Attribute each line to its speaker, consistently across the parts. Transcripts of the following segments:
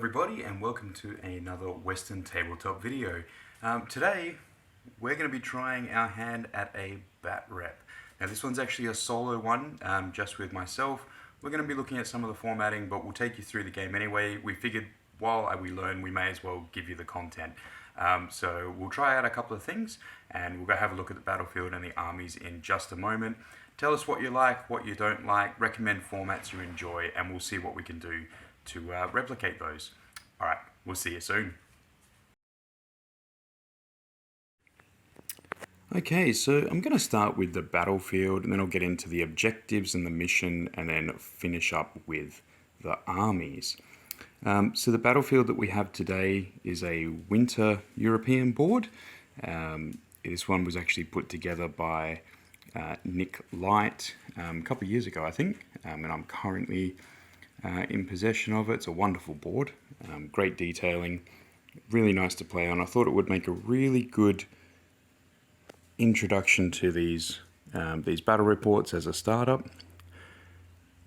Speaker 1: everybody, and welcome to another Western tabletop video. Today we're going to be trying our hand at a bat rep. Now this one's actually a solo one, just with myself. We're going to be looking at some of the formatting, but we'll take you through the game anyway. We figured while we learn, we may as well give you the content. So we'll try out a couple of things, and we'll go have a look at the battlefield and the armies in just a moment. Tell us what you like, what you don't like, recommend formats you enjoy, and we'll see what we can do to replicate those. Alright, we'll see you soon. Okay, so I'm going to start with the battlefield, and then I'll get into the objectives and the mission, and then finish up with the armies. So the battlefield that we have today is a winter European board. This one was actually put together by Nick Light a couple of years ago, I think, and I'm currently in possession of it. It's a wonderful board, great detailing, really nice to play on. I thought it would make a really good introduction to these battle reports as a startup.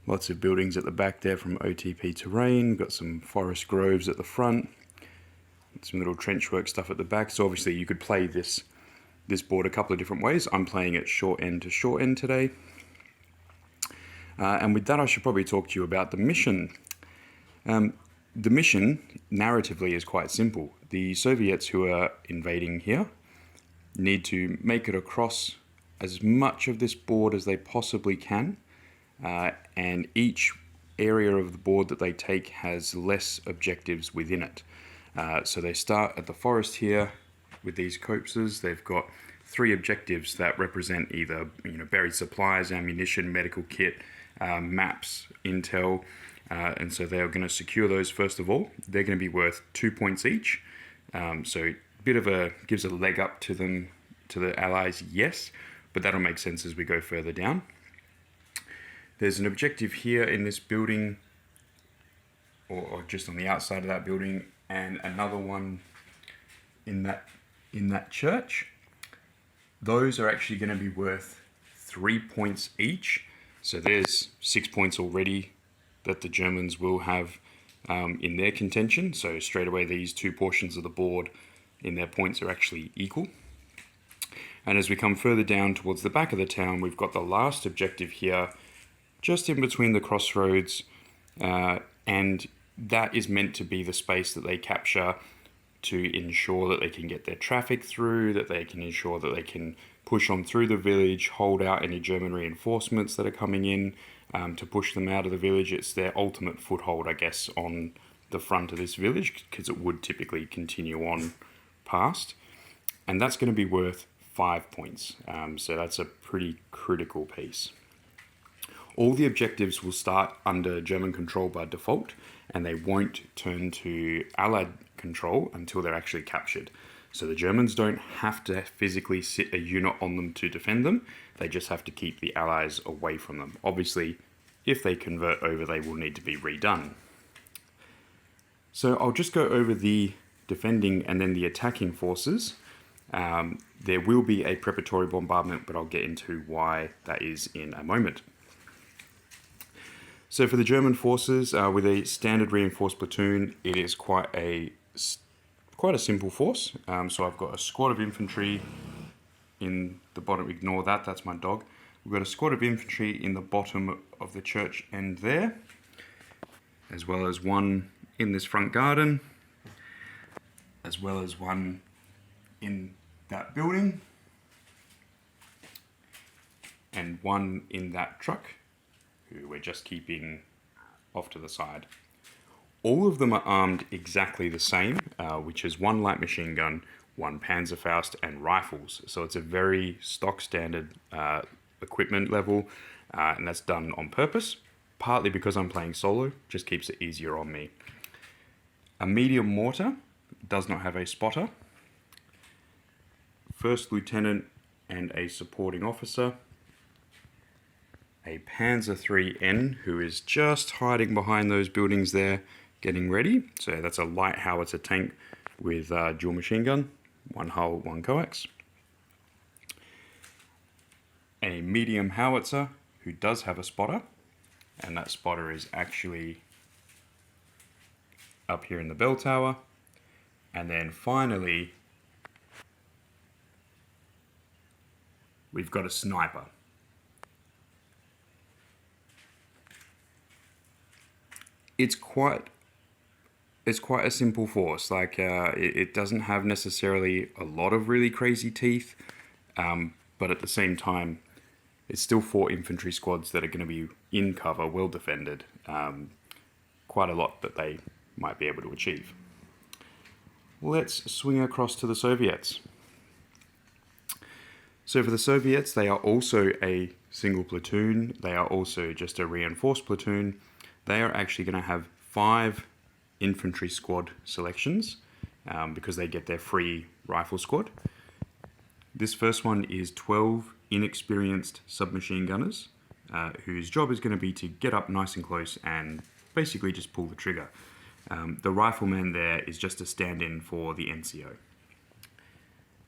Speaker 1: Lots of buildings at the back there from OTP Terrain. Got some forest groves at the front, some little trench work stuff at the back. So obviously you could play this board a couple of different ways. I'm playing it short end to short end today. And with that, I should probably talk to you about the mission. The mission, narratively, is quite simple. The Soviets who are invading here need to make it across as much of this board as they possibly can. And each area of the board that they take has less objectives within it. So they start at the forest here with these copses. They've got 3 objectives that represent either buried supplies, ammunition, medical kit, maps, intel, and so they're going to secure those first of all. They're going to be worth 2 points each, so gives a leg up to them, to the allies, yes, but that'll make sense as we go further down. There's an objective here in this building, or just on the outside of that building, and another one in that church. Those are actually going to be worth 3 points each. So there's 6 points already that the Germans will have in their contention. So straight away, these 2 portions of the board in their points are actually equal. And as we come further down towards the back of the town, we've got the last objective here, just in between the crossroads. And that is meant to be the space that they capture to ensure that they can get their traffic through, that they can ensure that they can push on through the village, hold out any German reinforcements that are coming in to push them out of the village. It's their ultimate foothold, I guess, on the front of this village, because it would typically continue on past. And that's going to be worth 5 points. So that's a pretty critical piece. All the objectives will start under German control by default, and they won't turn to Allied control until they're actually captured. So the Germans don't have to physically sit a unit on them to defend them. They just have to keep the Allies away from them. Obviously, if they convert over, they will need to be redone. So I'll just go over the defending and then the attacking forces. There will be a preparatory bombardment, but I'll get into why that is in a moment. So for the German forces, with a standard reinforced platoon, it is quite a simple force. So I've got a squad of infantry in the bottom. Ignore that, that's my dog. We've got a squad of infantry in the bottom of the church end there, as well as one in this front garden, as well as one in that building, and one in that truck, who we're just keeping off to the side. All of them are armed exactly the same, which is 1 light machine gun, 1 Panzerfaust, and rifles. So it's a very stock standard equipment level, and that's done on purpose, partly because I'm playing solo, just keeps it easier on me. A medium mortar does not have a spotter. First lieutenant and a supporting officer. A Panzer III-N, who is just hiding behind those buildings there, getting ready. So that's a light howitzer tank with dual machine gun, 1 hull, 1 coax. A medium howitzer, who does have a spotter, and that spotter is actually up here in the bell tower. And then finally, we've got a sniper. It's quite a simple force. Like it doesn't have necessarily a lot of really crazy teeth, but at the same time, it's still 4 infantry squads that are going to be in cover, well defended. Quite a lot that they might be able to achieve. Let's swing across to the Soviets. So for the Soviets, they are also a single platoon. They are also just a reinforced platoon. They are actually going to have 5 infantry squad selections because they get their free rifle squad. This first one is 12 inexperienced submachine gunners whose job is going to be to get up nice and close and basically just pull the trigger. The rifleman there is just a stand-in for the NCO.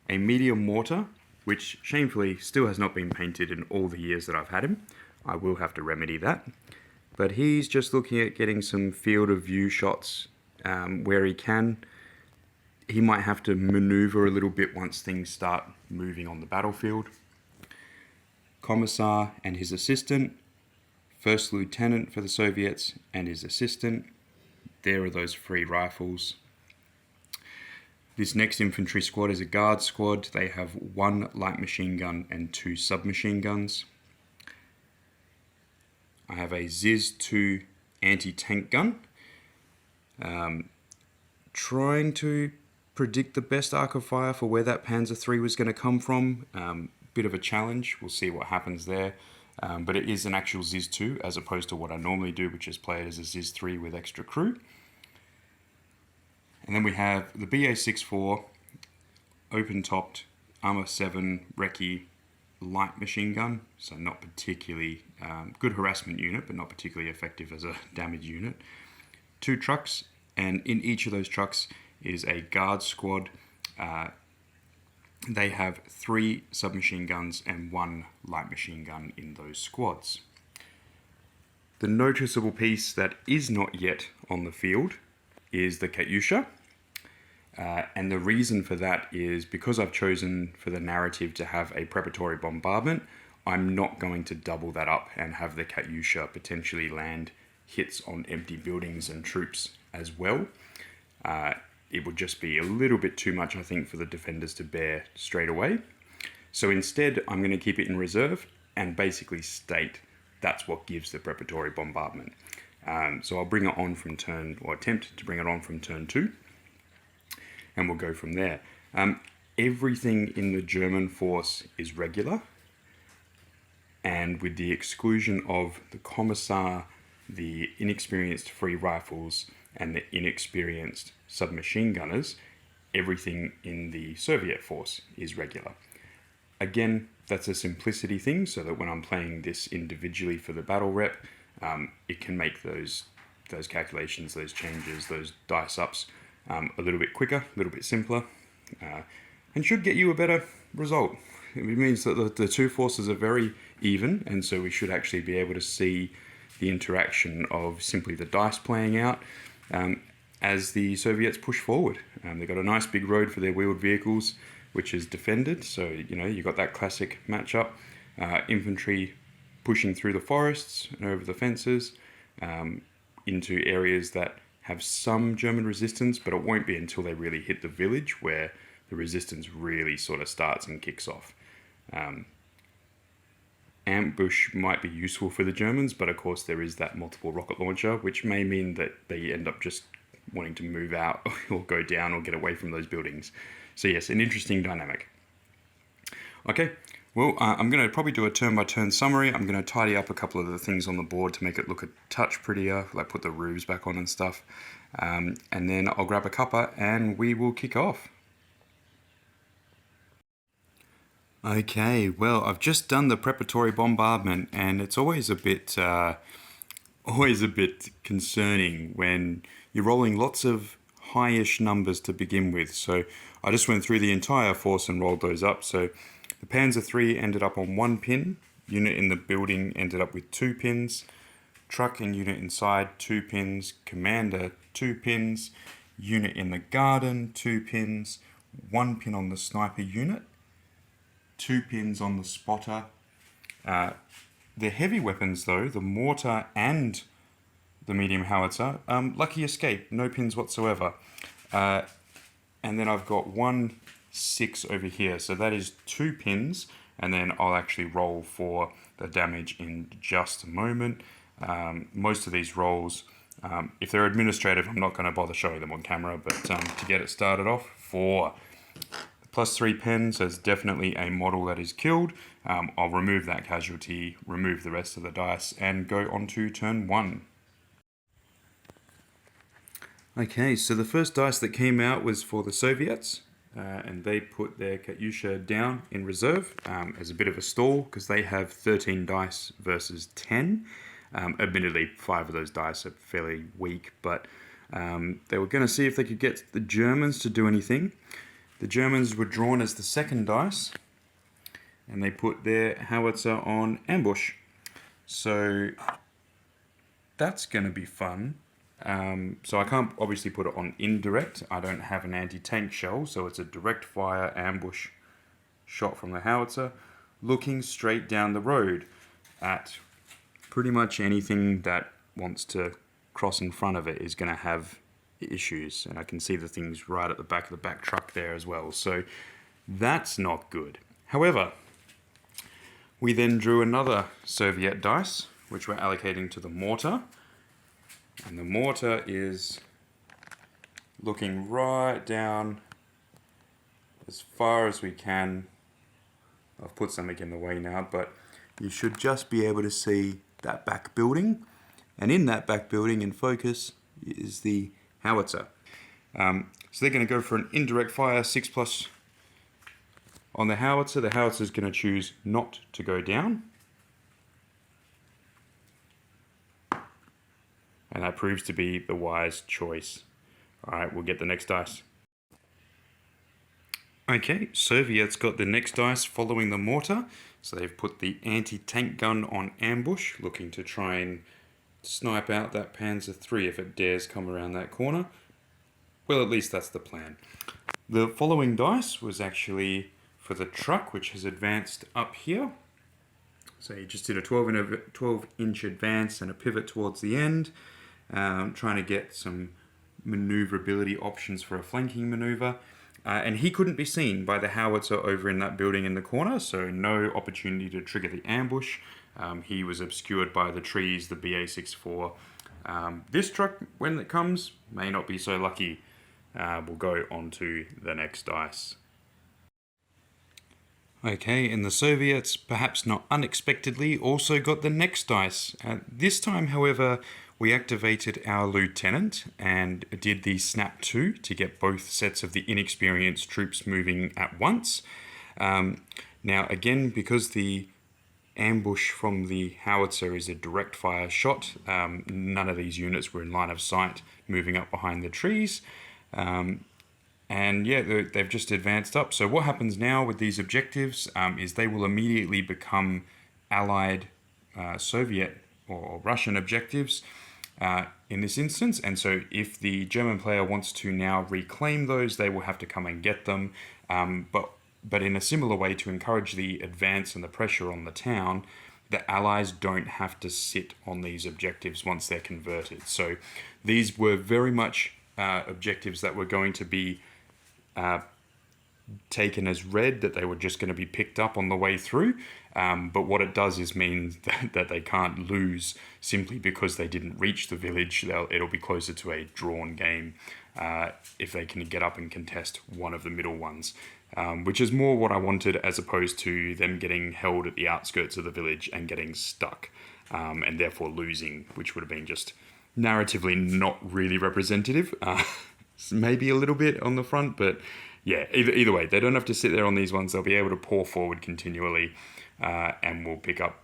Speaker 1: A medium mortar, which shamefully still has not been painted in all the years that I've had him. I will have to remedy that. But he's just looking at getting some field of view shots where he can. He might have to maneuver a little bit once things start moving on the battlefield. Commissar and his assistant, first lieutenant for the Soviets and his assistant. There are those free rifles. This next infantry squad is a guard squad. They have 1 light machine gun and 2 submachine guns. I have a Zis-2 anti-tank gun. Trying to predict the best arc of fire for where that Panzer III was going to come from. Bit of a challenge. We'll see what happens there. But it is an actual Zis-2 as opposed to what I normally do, which is play it as a Zis-3 with extra crew. And then we have the BA-64 open-topped Armour 7 Recce light machine gun. So not particularly good harassment unit, but not particularly effective as a damage unit. 2 trucks, and in each of those trucks is a guard squad. They have 3 submachine guns and 1 light machine gun in those squads. The noticeable piece that is not yet on the field is the Katyusha. And the reason for that is because I've chosen for the narrative to have a preparatory bombardment, I'm not going to double that up and have the Katyusha potentially land hits on empty buildings and troops as well. It would just be a little bit too much, I think, for the defenders to bear straight away. So instead, I'm going to keep it in reserve and basically state that's what gives the preparatory bombardment. So I'll bring it on from attempt to bring it on from turn 2. And we'll go from there. Everything in the German force is regular. And with the exclusion of the Commissar, the inexperienced free rifles, and the inexperienced submachine gunners, everything in the Soviet force is regular. Again, that's a simplicity thing, so that when I'm playing this individually for the battle rep, it can make those calculations, those changes, those dice ups a little bit quicker, a little bit simpler, and should get you a better result. It means that the 2 forces are very even, and so we should actually be able to see the interaction of simply the dice playing out as the Soviets push forward. They've got a nice big road for their wheeled vehicles, which is defended, so you got that classic matchup. Infantry pushing through the forests and over the fences into areas that have some German resistance, but it won't be until they really hit the village where the resistance really sort of starts and kicks off. Ambush might be useful for the Germans, but of course there is that multiple rocket launcher, which may mean that they end up just wanting to move out or go down or get away from those buildings. So yes, an interesting dynamic. Okay, well, I'm going to probably do a turn-by-turn summary. I'm going to tidy up a couple of the things on the board to make it look a touch prettier, like put the roofs back on and stuff. And then I'll grab a cuppa and we will kick off. Okay, well, I've just done the preparatory bombardment, and it's always a bit concerning when you're rolling lots of high-ish numbers to begin with. So I just went through the entire force and rolled those up. So the Panzer III ended up on 1 pin. Unit in the building ended up with 2 pins. truck and unit inside, 2 pins, commander, 2 pins, unit in the garden, 2 pins, 1 pin on the sniper unit, 2 pins on the spotter. The heavy weapons though, the mortar and the medium howitzer, lucky escape, no pins whatsoever. And then I've got 1 6 over here, so that is 2 pins, and then I'll actually roll for the damage in just a moment. Most of these rolls, if they're administrative, I'm not going to bother showing them on camera, but to get it started off, for +3 pins, there's definitely a model that is killed. I'll remove that casualty, remove the rest of the dice, and go on to turn 1. Okay, so the first dice that came out was for the Soviets, and they put their Katyusha down in reserve as a bit of a stall, because they have 13 dice versus 10. Admittedly, 5 of those dice are fairly weak, but they were going to see if they could get the Germans to do anything. The Germans were drawn as the second dice, and they put their howitzer on ambush. So that's going to be fun. So I can't obviously put it on indirect. I don't have an anti-tank shell, so it's a direct fire ambush shot from the howitzer, looking straight down the road at pretty much anything that wants to cross in front of it is going to have issues. And I can see the things right at the back of the back truck there as well. So that's not good. However, we then drew another Soviet dice, which we're allocating to the mortar. And the mortar is looking right down as far as we can. I've put something in the way now, but you should just be able to see that back building. And in that back building in focus is the howitzer. So they're going to go for an indirect fire, 6+ on the howitzer. The howitzer is going to choose not to go down. And that proves to be the wise choice. Alright, we'll get the next dice. Okay, Soviets got the next dice following the mortar. So they've put the anti-tank gun on ambush, looking to try and snipe out that Panzer III if it dares come around that corner. Well, at least that's the plan. The following dice was actually for the truck, which has advanced up here. So you just did a 12-inch advance and a pivot towards the end, trying to get some maneuverability options for a flanking maneuver. And he couldn't be seen by the howitzer over in that building in the corner, so no opportunity to trigger the ambush. He was obscured by the trees, the BA-64. This truck, when it comes, may not be so lucky. We'll go on to the next dice. Okay, and the Soviets, perhaps not unexpectedly, also got the next dice. This time, however, we activated our lieutenant and did the snap 2 to get both sets of the inexperienced troops moving at once. Now, again, because the ambush from the howitzer is a direct fire shot, none of these units were in line of sight moving up behind the trees. And yeah, they've just advanced up. So what happens now with these objectives is they will immediately become Allied Soviet or Russian objectives in this instance. And so if the German player wants to now reclaim those, they will have to come and get them. But in a similar way, to encourage the advance and the pressure on the town, the Allies don't have to sit on these objectives once they're converted. So these were very much objectives that were going to be taken as read, that they were just going to be picked up on the way through. But what it does is mean that they can't lose simply because they didn't reach the village. It'll be closer to a drawn game if they can get up and contest one of the middle ones, which is more what I wanted, as opposed to them getting held at the outskirts of the village and getting stuck and therefore losing, which would have been just narratively not really representative. Maybe a little bit on the front, but yeah, either way, they don't have to sit there on these ones. They'll be able to pour forward continually, and we'll pick up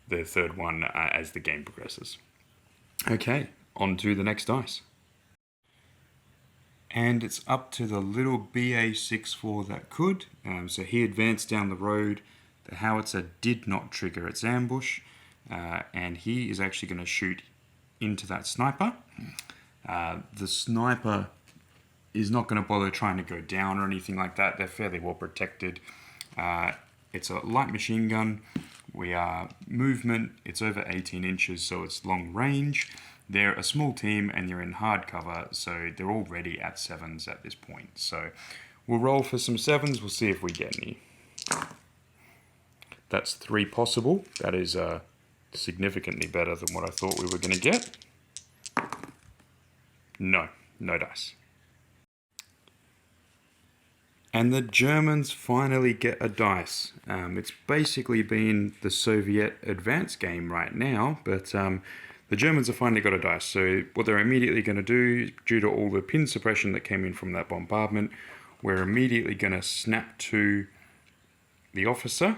Speaker 1: the third one as the game progresses. Okay, on to the next dice. And it's up to the little BA-64 that could. So he advanced down the road. The howitzer did not trigger its ambush. and he is actually going to shoot into that sniper. The sniper is not going to bother trying to go down or anything like that. They're fairly well protected. It's a light machine gun. We are movement. It's over 18 inches, so it's long range. They're a small team and they're in hard cover, so they're already at 7s at this point. So we'll roll for some 7s. We'll see if we get any. That's 3 possible. That is significantly better than what I thought we were going to get. No dice. And the Germans finally get a dice. It's basically been the Soviet advance game right now, but the Germans have finally got a dice. So what they're immediately going to do, due to all the pin suppression that came in from that bombardment, we're immediately going to snap to the officer,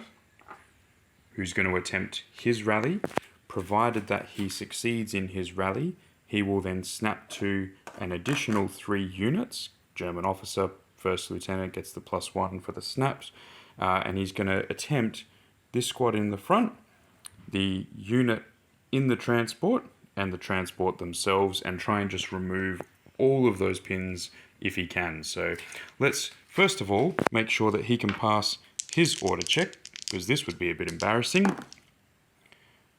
Speaker 1: who's going to attempt his rally. Provided that he succeeds in his rally, he will then snap to an additional 3 units. German officer, first lieutenant, gets the +1 for the snaps, and he's going to attempt this squad in the front, the unit in the transport, and the transport themselves, and try and just remove all of those pins if he can. So let's first of all make sure that he can pass his order check, because this would be a bit embarrassing.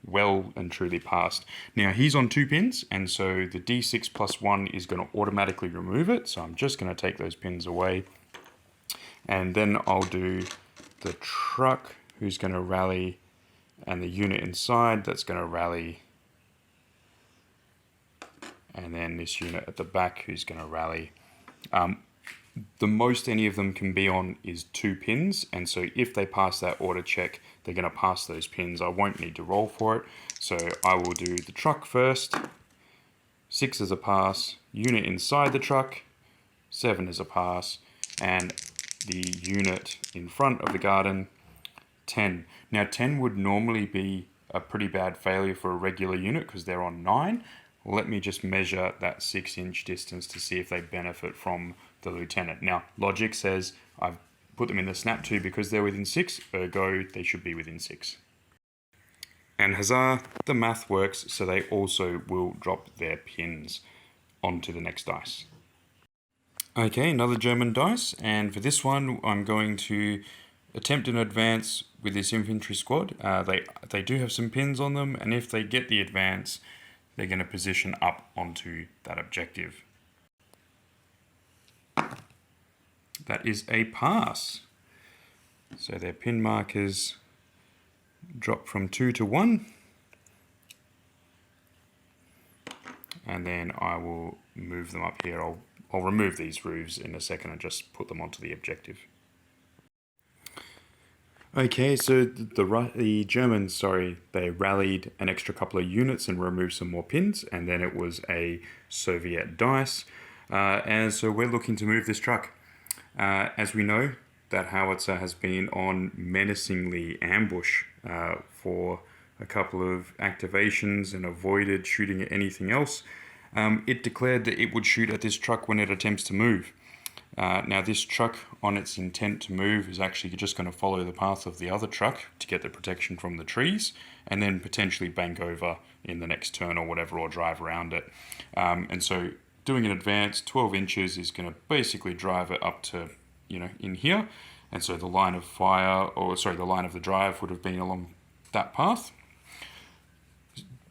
Speaker 1: Well and truly passed. Now he's on 2 pins, and so the D6 +1 is going to automatically remove it. So I'm just going to take those pins away, and then I'll do the truck, who's going to rally, and the unit inside that's going to rally, and then this unit at the back who's going to rally. The most any of them can be on is 2 pins, and so if they pass that order check, they're going to pass those pins. I won't need to roll for it, so I will do the truck first. 6 is a pass, unit inside the truck, 7 is a pass, and the unit in front of the garden, 10. Now 10 would normally be a pretty bad failure for a regular unit because they're on 9. Let me just measure that 6-inch distance to see if they benefit from the lieutenant. Now, logic says I've put them in the snap 2 because they're within 6, ergo they should be within 6. And huzzah, the math works, so they also will drop their pins onto the next dice. Okay, another German dice, and for this one I'm going to attempt an advance with this infantry squad. They do have some pins on them, and if they get the advance, they're going to position up onto that objective. That is a pass. So their pin markers drop from 2 to 1. And then I will move them up here. I'll remove these roofs in a second and just put them onto the objective. Okay, so the Germans, they rallied an extra couple of units and removed some more pins, and then it was a Soviet dice. And so we're looking to move this truck. As we know, that howitzer has been on menacingly ambush for a couple of activations and avoided shooting at anything else. It declared that it would shoot at this truck when it attempts to move. Now this truck, on its intent to move, is actually just going to follow the path of the other truck to get the protection from the trees, and then potentially bank over in the next turn or whatever, or drive around it. And so doing an advance 12 inches is going to basically drive it up to, in here. And so the line of fire, the line of the drive would have been along that path.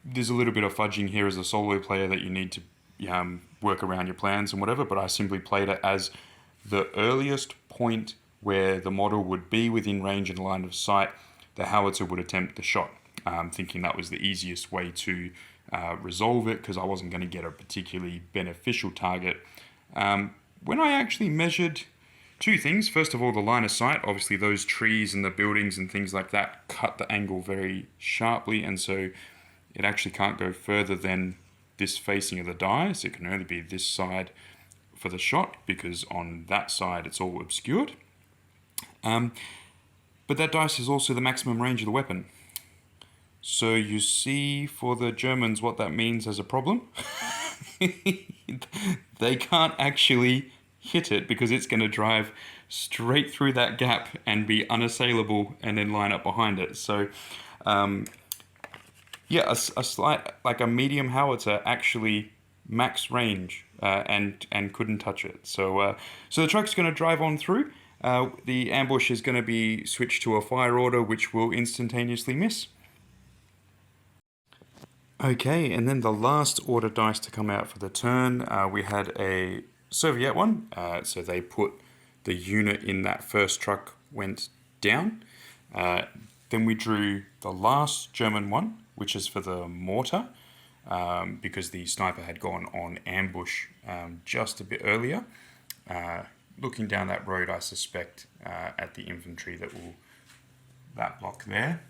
Speaker 1: There's a little bit of fudging here as a solo player that you need to work around your plans and whatever, but I simply played it as the earliest point where the model would be within range and line of sight, the howitzer would attempt the shot, thinking that was the easiest way to resolve it, because I wasn't going to get a particularly beneficial target. When I actually measured 2 things, first of all, the line of sight, obviously those trees and the buildings and things like that cut the angle very sharply, and so it actually can't go further than this facing of the die, so it can only be this side for the shot, because on that side it's all obscured. But that dice is also the maximum range of the weapon. So you see for the Germans what that means as a problem. They can't actually hit it because it's going to drive straight through that gap and be unassailable and then line up behind it. So Yeah, a slight, like a medium howitzer, actually max range, and couldn't touch it. So the truck's going to drive on through. The ambush is going to be switched to a fire order, which will instantaneously miss. Okay, and then the last order dice to come out for the turn, we had a Soviet one. So they put the unit in that first truck went down. Then we drew the last German one, which is for the mortar, because the sniper had gone on ambush just a bit earlier. Looking down that road, I suspect at the infantry that block there.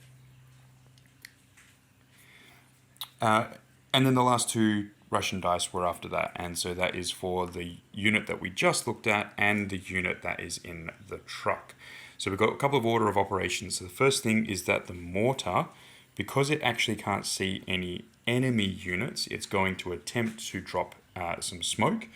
Speaker 1: And then the last two Russian dice were after that, and so that is for the unit that we just looked at and the unit that is in the truck. So we've got a couple of order of operations. So the first thing is that the mortar, because it actually can't see any enemy units, it's going to attempt to drop some smoke,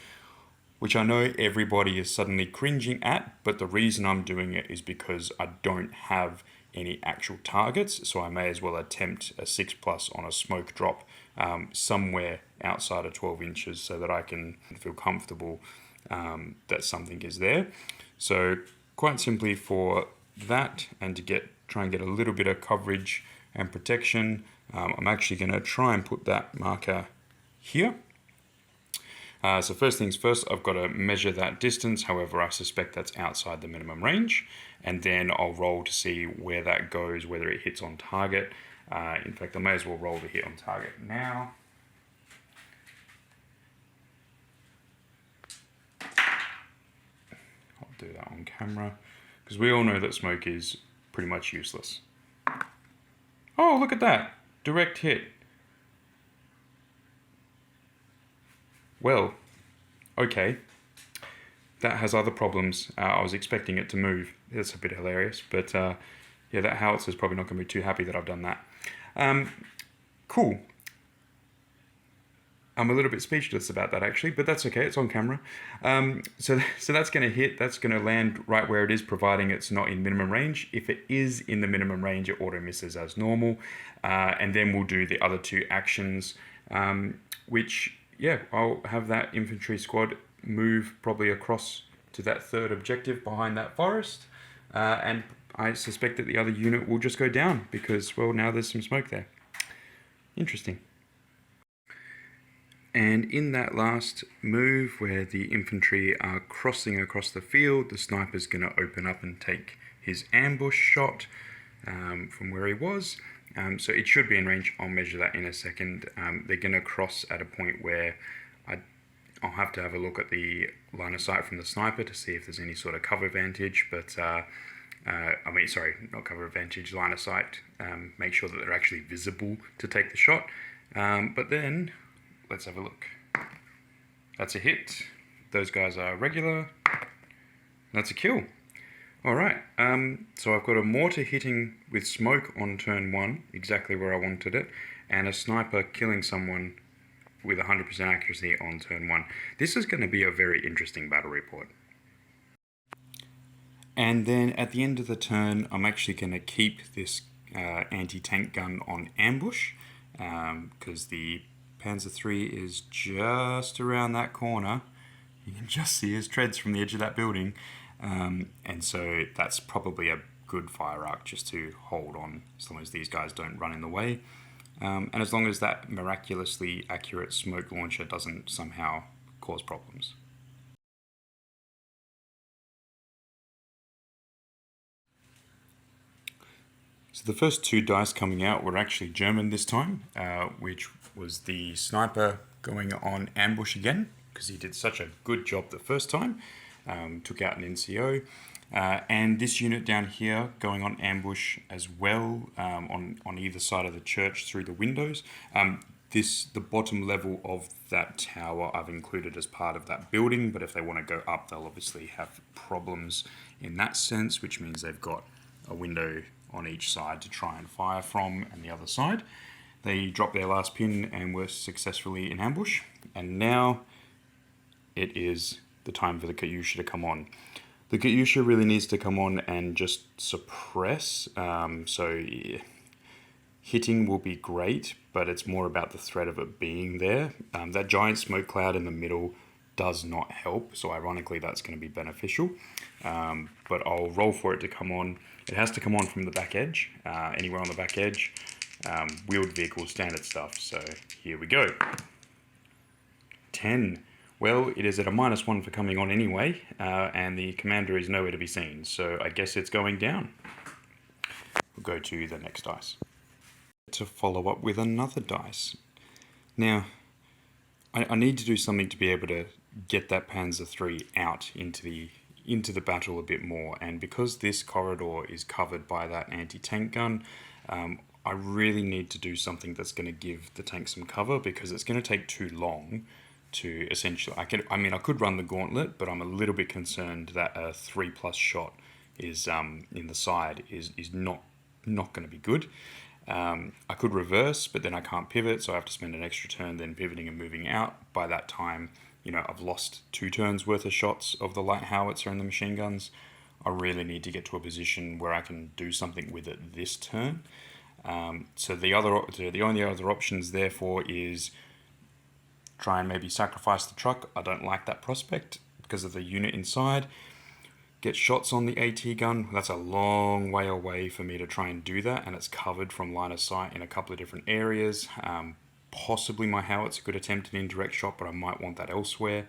Speaker 1: which I know everybody is suddenly cringing at, but the reason I'm doing it is because I don't have any actual targets, so I may as well attempt a 6+ on a smoke drop somewhere outside of 12 inches so that I can feel comfortable that something is there. So quite simply for that, and to try and get a little bit of coverage and protection, I'm actually going to try and put that marker here. So first things first, I've got to measure that distance. However, I suspect that's outside the minimum range, and then I'll roll to see where that goes, whether it hits on target. In fact, I may as well roll to hit on target now. I'll do that on camera, because we all know that smoke is pretty much useless. Oh, look at that! Direct hit. Well, okay. That has other problems. I was expecting it to move. It's a bit hilarious, but yeah, that howitzer is probably not going to be too happy that I've done that. Cool. I'm a little bit speechless about that actually, but that's okay. It's on camera. So that's going to hit. That's going to land right where it is, providing it's not in minimum range. If it is in the minimum range, it auto misses as normal. And then we'll do the other two actions, which, yeah, I'll have that infantry squad move probably across to that third objective behind that forest. And I suspect that the other unit will just go down because, well, now there's some smoke there. Interesting. And in that last move where the infantry are crossing across the field, the sniper's going to open up and take his ambush shot from where he was. So it should be in range. I'll measure that in a second. They're going to cross at a point where I'll have to have a look at the line of sight from the sniper to see if there's any sort of cover advantage, but not cover advantage, line of sight. Make sure that they're actually visible to take the shot. But then, let's have a look. That's a hit. Those guys are regular. That's a kill. All right, so I've got a mortar hitting with smoke on turn 1, exactly where I wanted it, and a sniper killing someone with 100% accuracy on turn 1. This is going to be a very interesting battle report. And then at the end of the turn, I'm actually going to keep this anti-tank gun on ambush, because the Panzer III is just around that corner. You can just see his treads from the edge of that building. And so that's probably a good fire arc just to hold on as long as these guys don't run in the way. And as long as that miraculously accurate smoke launcher doesn't somehow cause problems. So the first two dice coming out were actually German this time, which was the sniper going on ambush again, because he did such a good job the first time. Took out an NCO. And this unit down here going on ambush as well, on either side of the church through the windows. The bottom level of that tower I've included as part of that building, but if they want to go up, they'll obviously have problems in that sense, which means they've got a window on each side to try and fire from, and the other side. They dropped their last pin and were successfully in ambush, and now it is the time for the Katyusha to come on. The Katyusha really needs to come on and just suppress. So Hitting will be great, but it's more about the threat of it being there. That giant smoke cloud in the middle does not help, so ironically that's going to be beneficial. But I'll roll for it to come on. It has to come on from the back edge, anywhere on the back edge. Wheeled vehicle, standard stuff, so here we go. 10. Well, it is at a -1 for coming on anyway, and the commander is nowhere to be seen, so I guess it's going down. We'll go to the next dice. To follow up with another dice. Now, I need to do something to be able to get that Panzer III out into the battle a bit more, and because this corridor is covered by that anti-tank gun, I really need to do something that's going to give the tank some cover, because it's going to take too long to essentially... I could run the gauntlet, but I'm a little bit concerned that a 3+ shot is in the side is not going to be good. I could reverse, but then I can't pivot, so I have to spend an extra turn then pivoting and moving out. By that time, I've lost 2 turns worth of shots of the light howitzer and the machine guns. I really need to get to a position where I can do something with it this turn. So the only other options therefore is try and maybe sacrifice the truck. I don't like that prospect because of the unit inside. Get shots on the AT gun. That's a long way away for me to try and do that, and it's covered from line of sight in a couple of different areas. Possibly my howitzer could attempt an indirect shot, but I might want that elsewhere.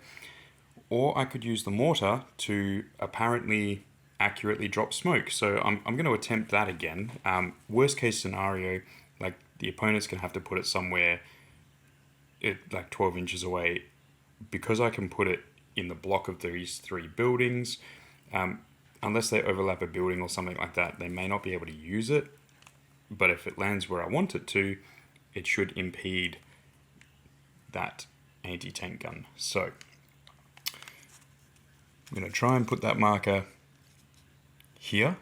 Speaker 1: Or I could use the mortar to apparently accurately drop smoke. So I'm going to attempt that again. Worst case scenario, like the opponent's going to have to put it somewhere like 12 inches away. Because I can put it in the block of these 3 buildings, unless they overlap a building or something like that, they may not be able to use it. But if it lands where I want it to, it should impede that anti-tank gun. So I'm going to try and put that marker here,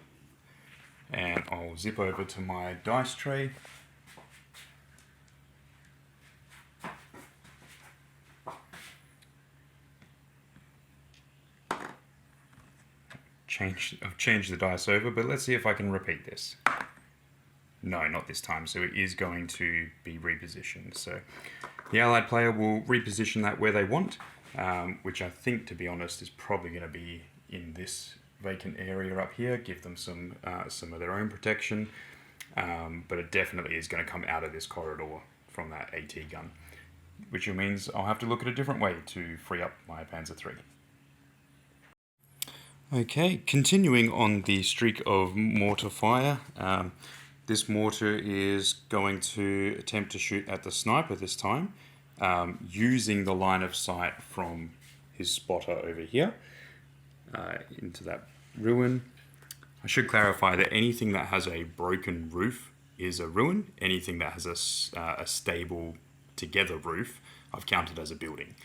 Speaker 1: and I'll zip over to my dice tray. I've changed the dice over, but let's see if I can repeat this. No, not this time, so it is going to be repositioned. So the allied player will reposition that where they want, which I think, to be honest, is probably going to be in this vacant area up here, give them some of their own protection, but it definitely is going to come out of this corridor from that AT gun, which means I'll have to look at a different way to free up my Panzer III. Okay, continuing on the streak of mortar fire, this mortar is going to attempt to shoot at the sniper this time, using the line of sight from his spotter over here into that ruin. I should clarify that anything that has a broken roof is a ruin. Anything that has a stable together roof, I've counted as a building.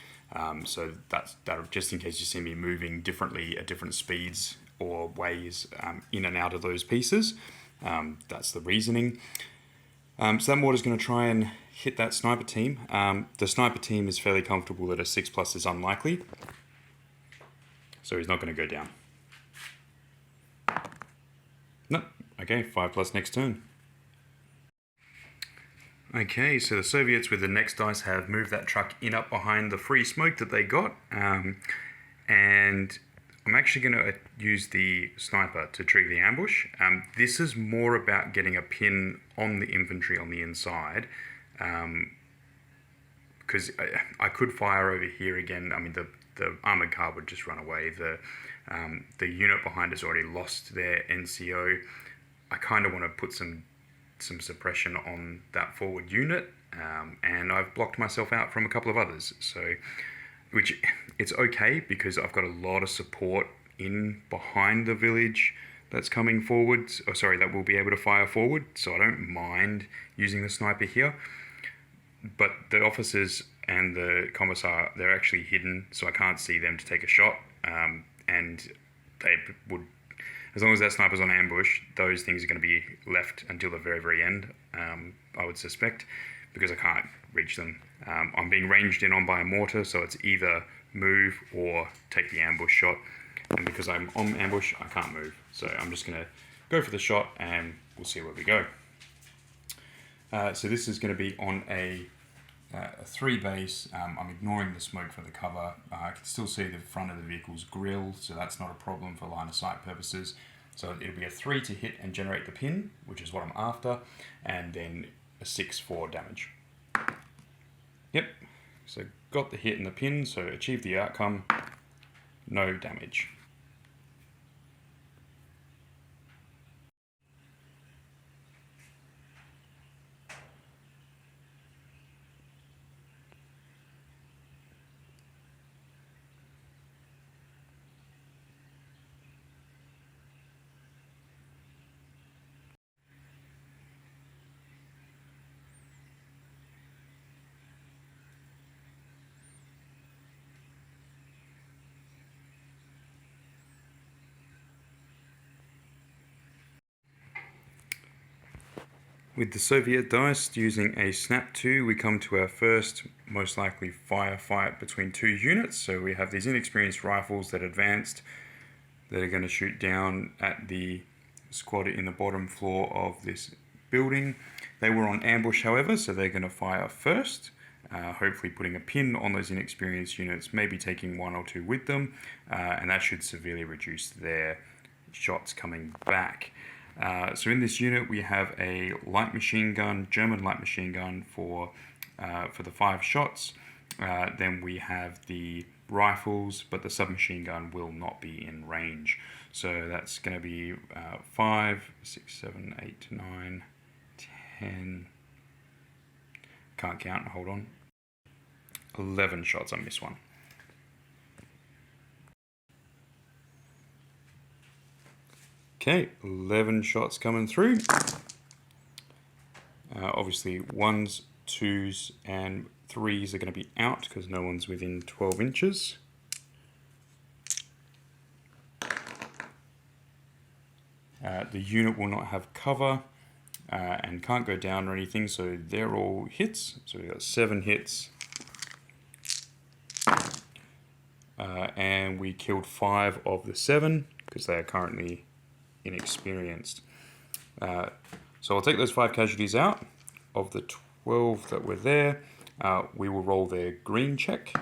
Speaker 1: So that's just in case you see me moving differently at different speeds or ways in and out of those pieces. That's the reasoning. So that mortar is going to try and hit that sniper team. The sniper team is fairly comfortable that a 6+ is unlikely, so he's not going to go down. No, okay, 5+ next turn. Okay, so the Soviets with the next dice have moved that truck in up behind the free smoke that they got, and I'm actually going to use the sniper to trigger the ambush. This is more about getting a pin on the infantry on the inside, because I could fire over here again. I mean, the armoured car would just run away. The unit behind us already lost their NCO. I kind of want to put some suppression on that forward unit, and I've blocked myself out from a couple of others, so which it's okay because I've got a lot of support in behind the village that's coming forward, that will be able to fire forward, so I don't mind using the sniper here. But the officers and the Commissar, they're actually hidden, so I can't see them to take a shot, and they would, as long as that sniper's on ambush, those things are going to be left until the very, very end, I would suspect, because I can't reach them. I'm being ranged in on by a mortar, so it's either move or take the ambush shot. And because I'm on ambush, I can't move. So I'm just going to go for the shot, and we'll see where we go. So this is going to be on a 3 base. I'm ignoring the smoke for the cover. I can still see the front of the vehicle's grille, so that's not a problem for line of sight purposes. So it'll be a 3 to hit and generate the pin, which is what I'm after, and then a 6 for damage. Yep, so got the hit and the pin, so achieved the outcome, no damage. With the Soviet dice, using a snap 2, we come to our first, most likely, firefight between 2 units. So we have these inexperienced rifles that advanced, that are going to shoot down at the squad in the bottom floor of this building. They were on ambush, however, so they're going to fire first, hopefully putting a pin on those inexperienced units, maybe taking 1 or 2 with them, and that should severely reduce their shots coming back. So in this unit we have a light machine gun, German light machine gun for the 5 shots. Then we have the rifles, but the submachine gun will not be in range. So that's going to be 5, 6, 7, 8, 9, 10. Can't count, hold on. 11 shots on this one. Okay, 11 shots coming through. Obviously 1s, 2s and 3s are going to be out because no one's within 12 inches. The unit will not have cover and can't go down or anything, so they're all hits. So we've got 7 hits. And we killed 5 of the 7 because they are currently inexperienced. So I'll take those 5 casualties out. Of the 12 that were there, we will roll their green check.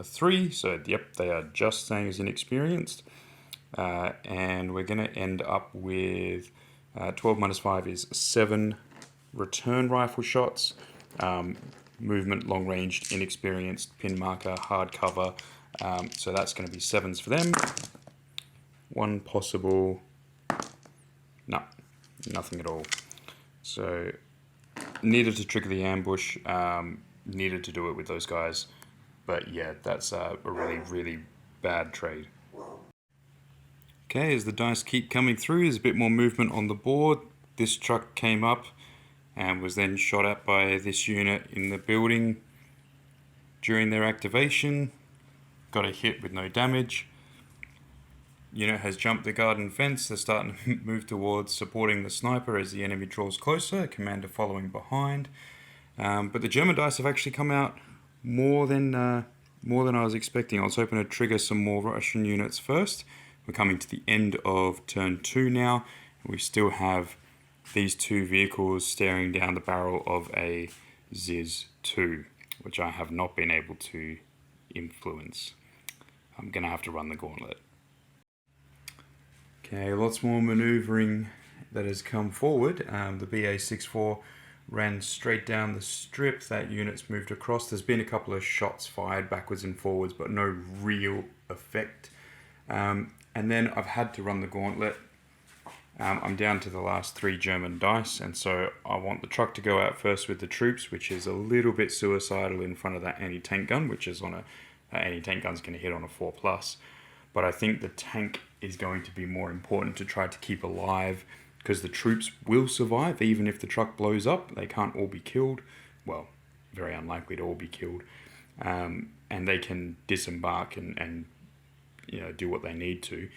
Speaker 1: A 3, so yep, they are just staying as inexperienced. And we're going to end up with 12 minus 5 is 7 return rifle shots. Movement, long range, inexperienced, pin marker, hard cover. So that's going to be 7s for them. 1 possible, no, nothing at all. So needed to trigger the ambush, needed to do it with those guys. But yeah, that's a really bad trade. Okay, as the dice keep coming through, there's a bit more movement on the board. This truck came up and was then shot at by this unit in the building during their activation. Got a hit with no damage. Unit has jumped the garden fence. They're starting to move towards supporting the sniper as the enemy draws closer. Commander following behind. But the German dice have actually come out more than I was expecting. I was hoping to trigger some more Russian units first. We're coming to the end of turn 2 now. We still have these 2 vehicles staring down the barrel of a Zis-2, which I have not been able to influence. I'm going to have to run the gauntlet. Okay, lots more manoeuvring that has come forward. The BA-64 ran straight down the strip. That unit's moved across. There's been a couple of shots fired backwards and forwards, but no real effect. And then I've had to run the gauntlet. I'm down to the last 3 German dice, and so I want the truck to go out first with the troops, which is a little bit suicidal in front of that anti-tank gun, which is on a anti-tank gun's going to hit on a 4+. But I think the tank is going to be more important to try to keep alive, because the troops will survive even if the truck blows up. They can't all be killed. Well, very unlikely to all be killed. And they can disembark and do what they need to.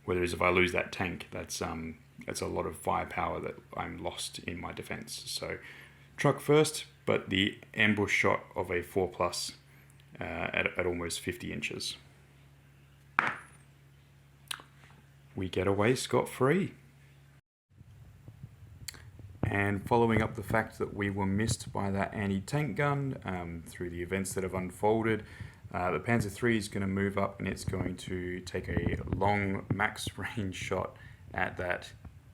Speaker 1: Whereas if I lose that tank, that's a lot of firepower that I'm lost in my defense. So truck first, but the ambush shot of a 4+ at almost 50 inches. We get away scot-free. And following up the fact that we were missed by that anti-tank gun through the events that have unfolded, the Panzer III is going to move up and it's going to take a long max range shot at that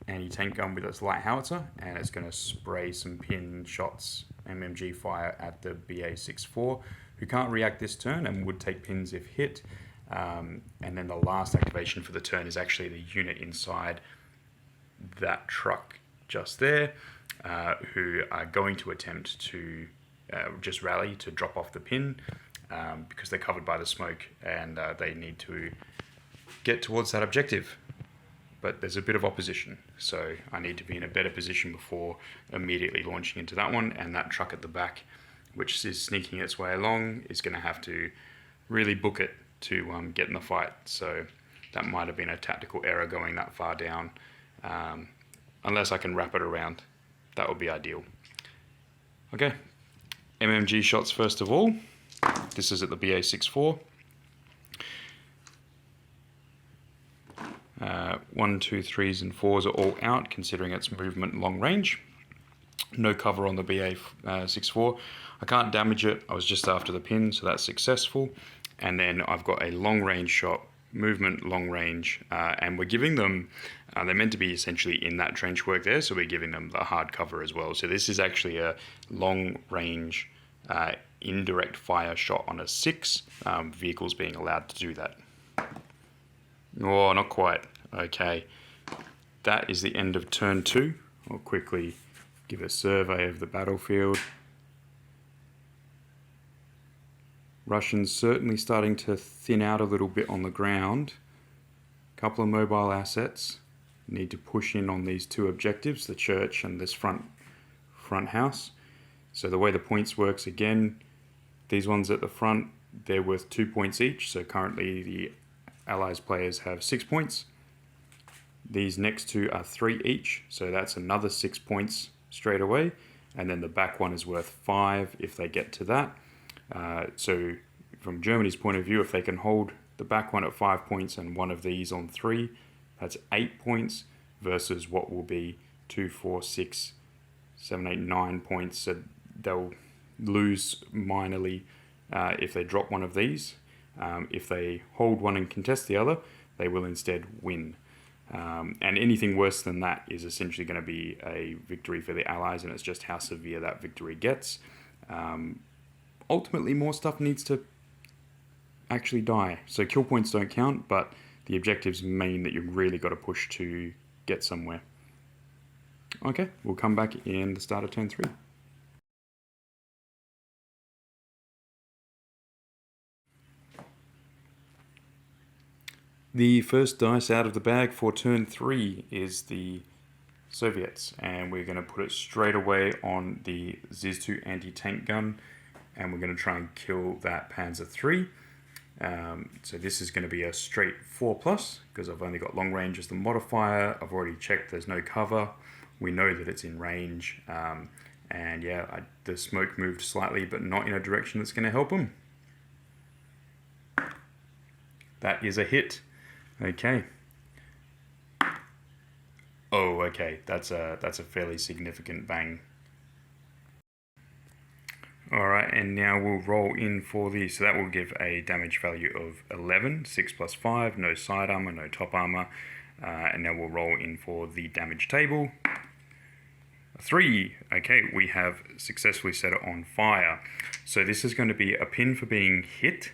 Speaker 1: anti-tank gun with its light howitzer, and it's going to spray some pin shots, MMG fire at the BA-64, who can't react this turn and would take pins if hit. And then the last activation for the turn is actually the unit inside that truck just there, who are going to attempt to just rally to drop off the pin because they're covered by the smoke, and they need to get towards that objective. But there's a bit of opposition, so I need to be in a better position before immediately launching into that one, and that truck at the back, which is sneaking its way along, is going to have to really book it to get in the fight. So that might have been a tactical error going that far down. Unless I can wrap it around, that would be ideal. Okay, MMG shots first of all. This is at the BA-64. 1, 2, 3s and 4s are all out, considering its movement long range. No cover on the BA-64. I can't damage it. I was just after the pin, so that's successful. And then I've got a long range shot, movement long range, and we're giving them, they're meant to be essentially in that trench work there, so we're giving them the hard cover as well. So this is actually a long range indirect fire shot on a 6, vehicles being allowed to do that. Oh, not quite. Okay, that is the end of turn 2. I'll quickly give a survey of the battlefield. Russians certainly starting to thin out a little bit on the ground. A couple of mobile assets. Need to push in on these 2 objectives, the church and this front house. So the way the points works, again, these ones at the front, they're worth 2 points each. So currently the Allies players have 6 points. These next 2 are 3 each, so that's another 6 points straight away. And then the back one is worth 5 if they get to that. So from Germany's point of view, if they can hold the back one at 5 points and one of these on 3, that's 8 points versus what will be 2, 4, 6, 7, 8, 9 points. So they'll lose minorly if they drop one of these. If they hold one and contest the other, they will instead win. And anything worse than that is essentially going to be a victory for the Allies, and it's just how severe that victory gets. Ultimately, more stuff needs to actually die. So kill points don't count, but the objectives mean that you've really got to push to get somewhere. Okay, we'll come back in the start of turn 3. The first dice out of the bag for turn 3 is the Soviets, and we're going to put it straight away on the Zis-2 anti-tank gun, and we're going to try and kill that Panzer III. So this is going to be a straight 4+, because I've only got long range as the modifier. I've already checked there's no cover. We know that it's in range, and yeah, the smoke moved slightly, but not in a direction that's going to help them. That is a hit. Okay. Oh, okay. That's a fairly significant bang. All right, and now we'll roll in for the, so that will give a damage value of 11, 6 plus 5, no side armor, no top armor, and now we'll roll in for the damage table. 3. Okay, we have successfully set it on fire. So this is going to be a pin for being hit.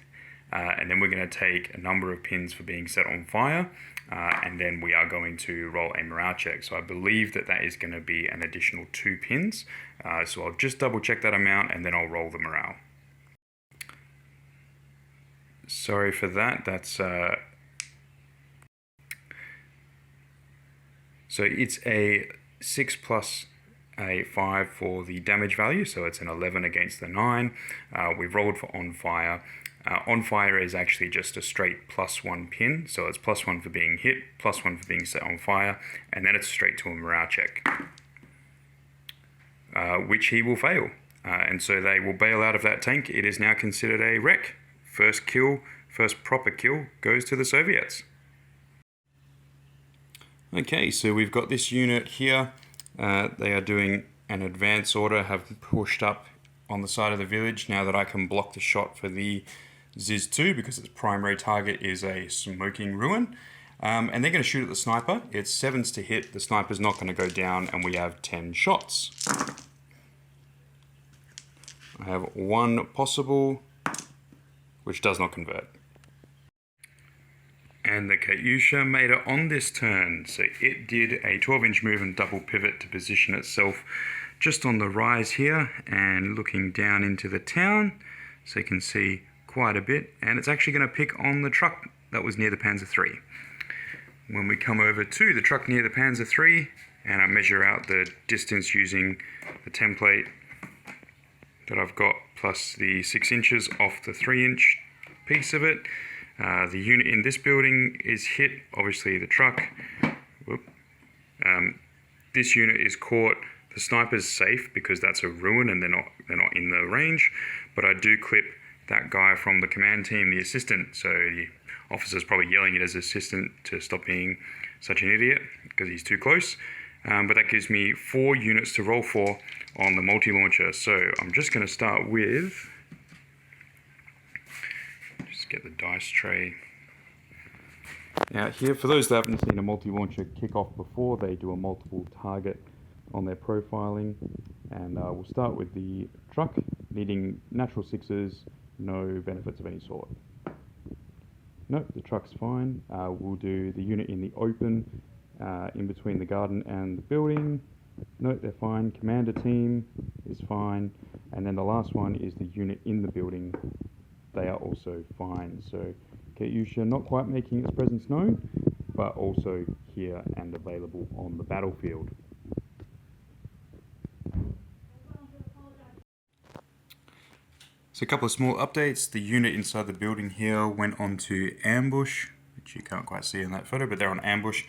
Speaker 1: And then we're going to take a number of pins for being set on fire, and then we are going to roll a morale check. So I believe that that is going to be an additional 2 pins. So I'll just double check that amount, and then I'll roll the morale. Sorry for that. That's so it's a 6 plus a 5 for the damage value, so it's an 11 against the 9. We've rolled for on fire. On fire is actually just a straight +1 pin, so it's +1 for being hit, +1 for being set on fire, and then it's straight to a morale check, which he will fail. And so they will bail out of that tank. It is now considered a wreck. First kill, first proper kill, goes to the Soviets. Okay, so we've got this unit here. They are doing an advance order, have pushed up on the side of the village now that I can block the shot for the Zis-2 because its primary target is a smoking ruin. And they're going to shoot at the sniper. It's 7s to hit, the sniper's not going to go down, and we have 10 shots. I have one possible, which does not convert. And the Katyusha made it on this turn, so it did a 12-inch move and double pivot to position itself just on the rise here and looking down into the town, so you can see quite a bit, and it's actually going to pick on the truck that was near the Panzer III. When we come over to the truck near the Panzer III, and I measure out the distance using the template that I've got plus the 6 inches off the 3-inch piece of it, the unit in this building is hit, obviously the truck. This unit is caught. The sniper's safe because that's a ruin and they're not in the range, but I do clip that guy from the command team, the assistant, so the officer's probably yelling at his assistant to stop being such an idiot because he's too close. But that gives me 4 units to roll for on the multi-launcher. So I'm just going to start with, just get the dice tray. Now here, for those that haven't seen a multi-launcher kick off before, they do a multiple target on their profiling. And we'll start with the truck, needing natural 6s, no benefits of any sort. Nope, the truck's fine. We'll do the unit in the open, in between the garden and the building. Nope, they're fine. Commander team is fine. And then the last one is the unit in the building. They are also fine. So Katyusha not quite making its presence known, but also here and available on the battlefield. So a couple of small updates. The unit inside the building here went onto ambush, which you can't quite see in that photo, but they're on ambush.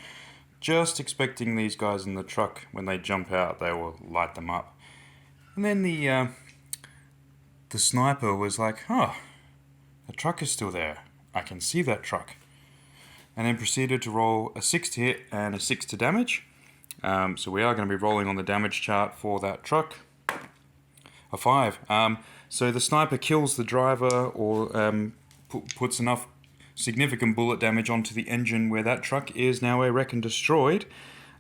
Speaker 1: Just expecting these guys in the truck, when they jump out, they will light them up. And then the sniper was like, oh, the truck is still there. I can see that truck. And then proceeded to roll a 6 to hit and a 6 to damage. So we are going to be rolling on the damage chart for that truck. A 5. So the sniper kills the driver or puts enough significant bullet damage onto the engine where that truck is now a wreck and destroyed,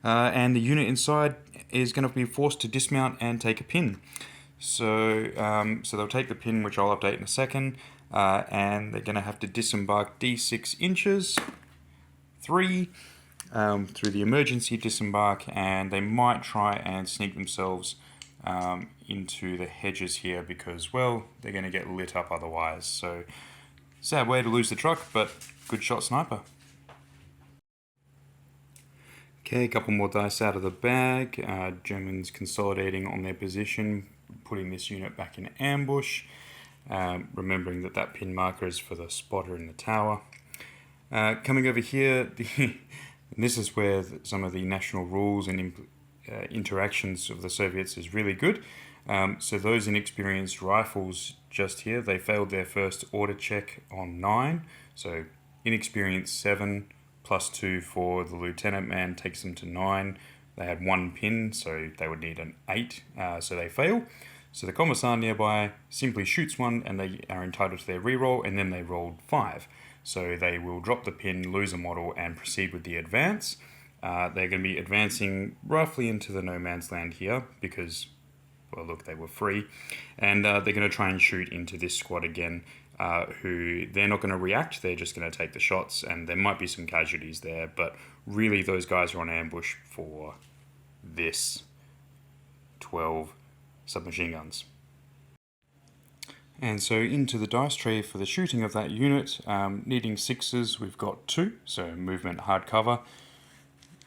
Speaker 1: and the unit inside is going to be forced to dismount and take a pin. So they'll take the pin, which I'll update in a second, and they're going to have to disembark D6 inches, 3, through the emergency disembark, and they might try and sneak themselves into the hedges here because, well, they're going to get lit up otherwise. So sad way to lose the truck, but good shot, sniper. Okay, a couple more dice out of the bag. Germans consolidating on their position, putting this unit back in ambush, remembering that that pin marker is for the spotter in the tower. Coming over here, this is where some of the national rules and interactions of the Soviets is really good. So those inexperienced rifles just here, they failed their first order check on 9. So inexperienced 7 plus 2 for the lieutenant man takes them to 9. They had 1 pin, so they would need an 8, so they fail. So the Commissar nearby simply shoots one and they are entitled to their reroll, and then they rolled 5. So they will drop the pin, lose a model, and proceed with the advance. They're going to be advancing roughly into the no man's land here because, well, look, they were free. And they're going to try and shoot into this squad again, who they're not going to react. They're just going to take the shots, and there might be some casualties there. But really, those guys are on ambush for this 12 submachine guns. And so into the dice tray for the shooting of that unit, needing 6s, we've got 2. So movement, hard cover.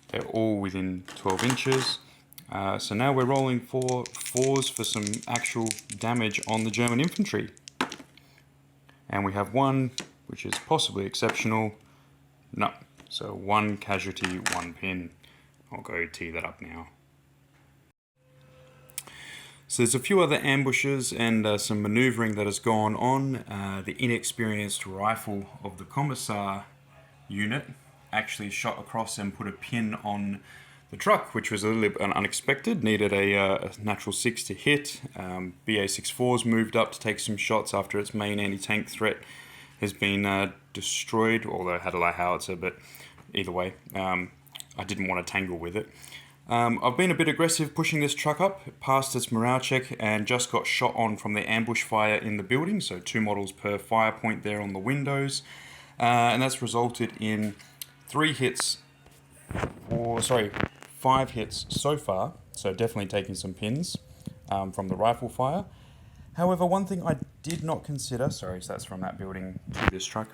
Speaker 1: They're all within 12 inches. So now we're rolling for 4s for some actual damage on the German infantry. And we have 1, which is possibly exceptional. No. So 1 casualty, 1 pin. I'll go tee that up now. So there's a few other ambushes and some maneuvering that has gone on. The inexperienced rifle of the Commissar unit actually shot across and put a pin on the truck, which was a little bit unexpected, needed a natural 6 to hit. BA-64's moved up to take some shots after its main anti-tank threat has been destroyed, although it had a light howitzer, but either way, I didn't want to tangle with it. I've been a bit aggressive pushing this truck up past its morale check and just got shot on from the ambush fire in the building, so 2 models per fire point there on the windows, and that's resulted in 5 hits so far, so definitely taking some pins from the rifle fire. However, one thing I did not consider, sorry, so that's from that building to this truck.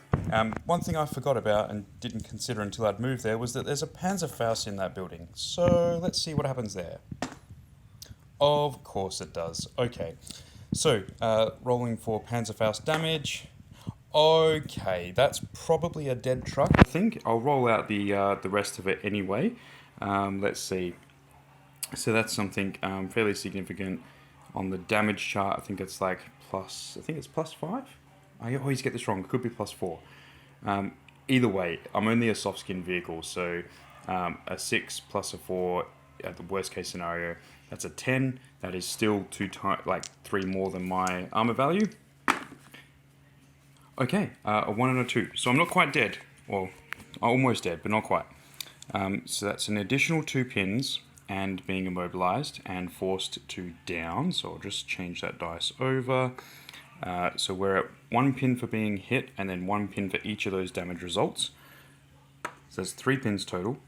Speaker 1: One thing I forgot about and didn't consider until I'd moved there was that there's a Panzerfaust in that building. So let's see what happens there. Of course it does. Okay, so rolling for Panzerfaust damage. Okay, that's probably a dead truck, I think. I'll roll out the rest of it anyway. Let's see. So that's something fairly significant. On the damage chart, I think it's like +5? I always get this wrong, it could be +4. Either way, I'm only a soft skin vehicle, so a 6 plus a 4 at the worst case scenario, that's a 10. That is still 3 more than my armor value. Okay, a 1 and a 2. So I'm not quite dead. Well, almost dead, but not quite. So that's an additional 2 pins and being immobilized and forced to down. So I'll just change that dice over. So we're at 1 pin for being hit and then 1 pin for each of those damage results. So that's 3 pins total.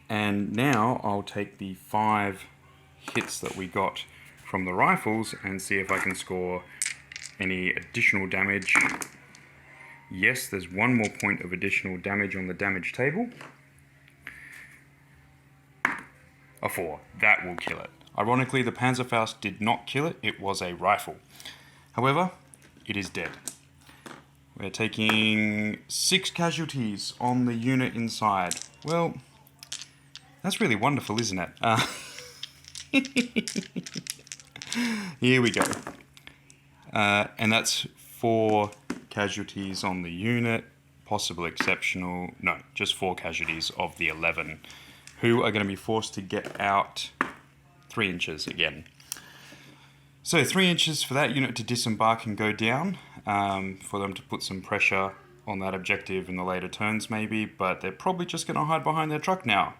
Speaker 1: And now I'll take the 5 hits that we got from the rifles and see if I can score any additional damage. Yes, there's 1 more point of additional damage on the damage table. A 4. That will kill it. Ironically, the Panzerfaust did not kill it. It was a rifle. However, it is dead. We're taking 6 casualties on the unit inside. Well, that's really wonderful, isn't it? Here we go. And that's 4 casualties on the unit. Possible exceptional. No, just 4 casualties of the 11. Who are going to be forced to get out 3 inches again. So 3 inches for that unit to disembark and go down, for them to put some pressure on that objective in the later turns maybe, but they're probably just going to hide behind their truck now.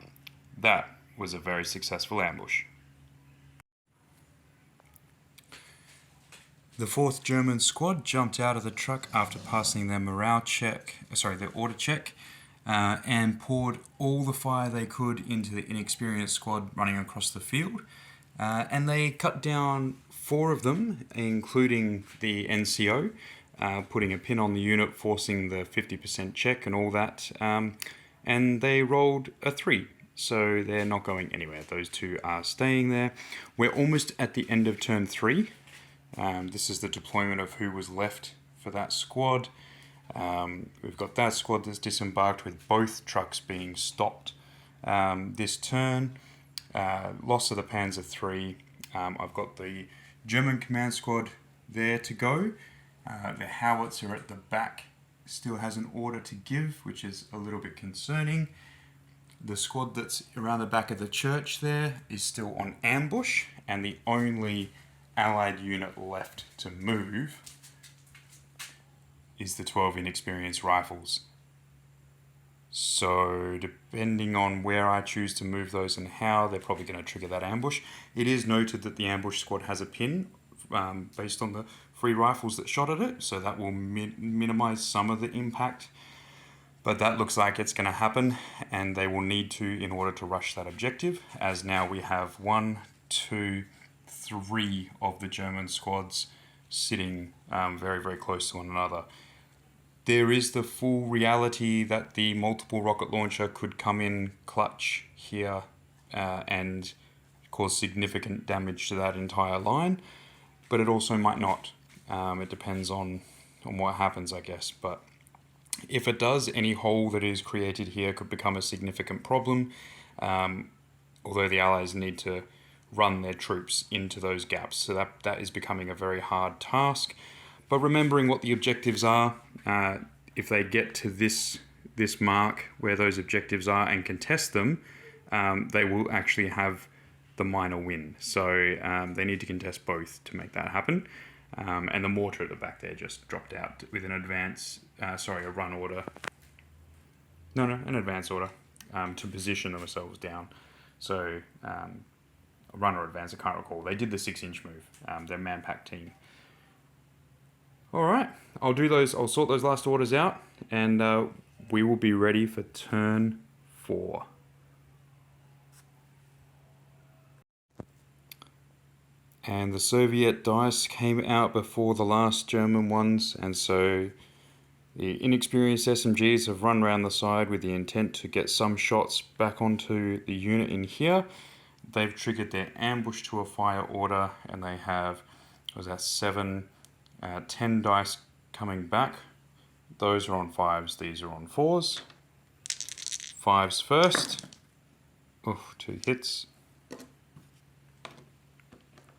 Speaker 1: That was a very successful ambush. The 4th German squad jumped out of the truck after passing their their order check, and poured all the fire they could into the inexperienced squad running across the field. And they cut down 4 of them, including the NCO, putting a pin on the unit, forcing the 50% check and all that. And they rolled a 3, so they're not going anywhere. Those 2 are staying there. We're almost at the end of turn 3. This is the deployment of who was left for that squad. We've got that squad that's disembarked with both trucks being stopped this turn. Loss of the Panzer III. I've got the German command squad there to go. The howitzer at the back still has an order to give, which is a little bit concerning. The squad that's around the back of the church there is still on ambush, and the only allied unit left to move is the 12 inexperienced rifles. So depending on where I choose to move those and how, they're probably going to trigger that ambush. It is noted that the ambush squad has a pin based on the free rifles that shot at it, so that will minimize some of the impact. But that looks like it's going to happen, and they will need to in order to rush that objective, as now we have 1, 2, 3 of the German squads sitting very, very close to one another. There is the full reality that the multiple rocket launcher could come in clutch here and cause significant damage to that entire line, but it also might not. It depends on what happens, I guess. But if it does, any hole that is created here could become a significant problem, although the Allies need to run their troops into those gaps. So that is becoming a very hard task. But remembering what the objectives are, if they get to this this mark where those objectives are and contest them, they will actually have the minor win. So they need to contest both to make that happen. And the mortar at the back there just dropped out with an advance, a run order. No, an advance order to position themselves down. So a run or advance, I can't recall. They did the 6-inch move, their man-pack team. All right, I'll sort those last orders out, and we will be ready for turn 4. And the Soviet dice came out before the last German ones, and so the inexperienced SMGs have run around the side with the intent to get some shots back onto the unit in here. They've triggered their ambush to a fire order, and they have, 10 dice coming back. Those are on 5s, these are on 4s. 5s first. 2 hits.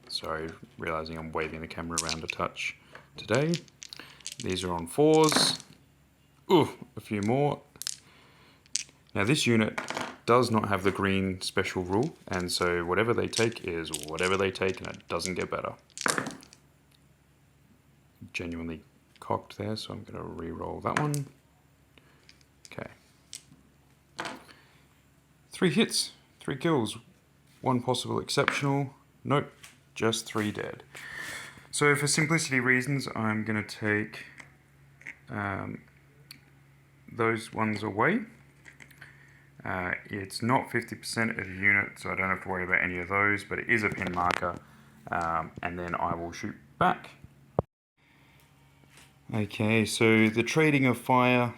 Speaker 1: Sorry, realizing I'm waving the camera around a touch today. These are on 4s. A few more. Now this unit does not have the green special rule, and so whatever they take is whatever they take, and it doesn't get better. Genuinely cocked there, so I'm going to re-roll that one. Okay. 3 hits, 3 kills, 1 possible exceptional. Nope, just 3 dead. So for simplicity reasons, I'm going to take those ones away. It's not 50% of the unit, so I don't have to worry about any of those, but it is a pin marker, and then I will shoot back. Okay, so the trading of fire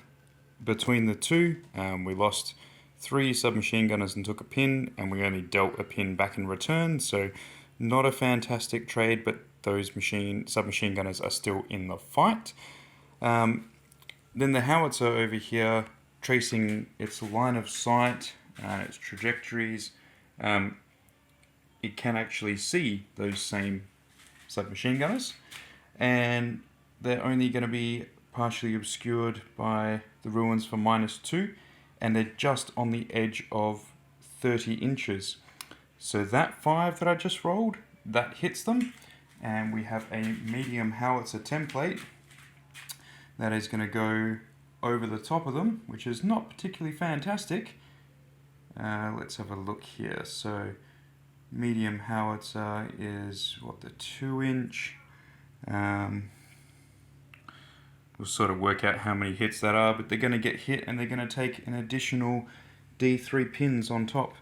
Speaker 1: between the two, we lost 3 submachine gunners and took a pin, and we only dealt a pin back in return, so not a fantastic trade, but those submachine gunners are still in the fight. Then the howitzer over here, tracing its line of sight and its trajectories, it can actually see those same submachine gunners, and they're only going to be partially obscured by the ruins for -2, and they're just on the edge of 30 inches. So that 5 that I just rolled, that hits them, and we have a medium howitzer template that is going to go over the top of them, which is not particularly fantastic. Let's have a look here. So medium howitzer is the 2-inch. We'll sort of work out how many hits that are, but they're going to get hit, and they're going to take an additional D3 pins on top,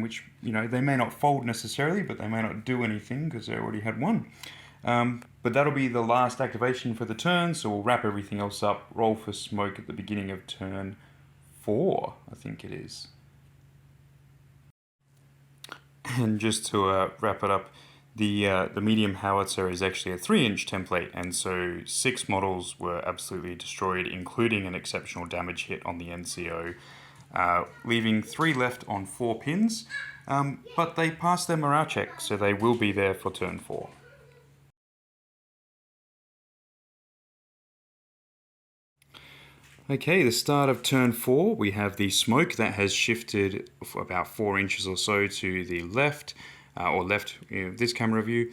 Speaker 1: which, they may not fold necessarily, but they may not do anything because they already had 1. But that'll be the last activation for the turn, so we'll wrap everything else up, roll for smoke at the beginning of turn 4, I think it is. And just to wrap it up, the medium howitzer is actually a 3-inch template, and so 6 models were absolutely destroyed, including an exceptional damage hit on the NCO, leaving 3 left on 4 pins, but they passed their morale check, so they will be there for turn 4. Okay, the start of turn 4, we have the smoke that has shifted for about 4 inches or so to the left, this camera view,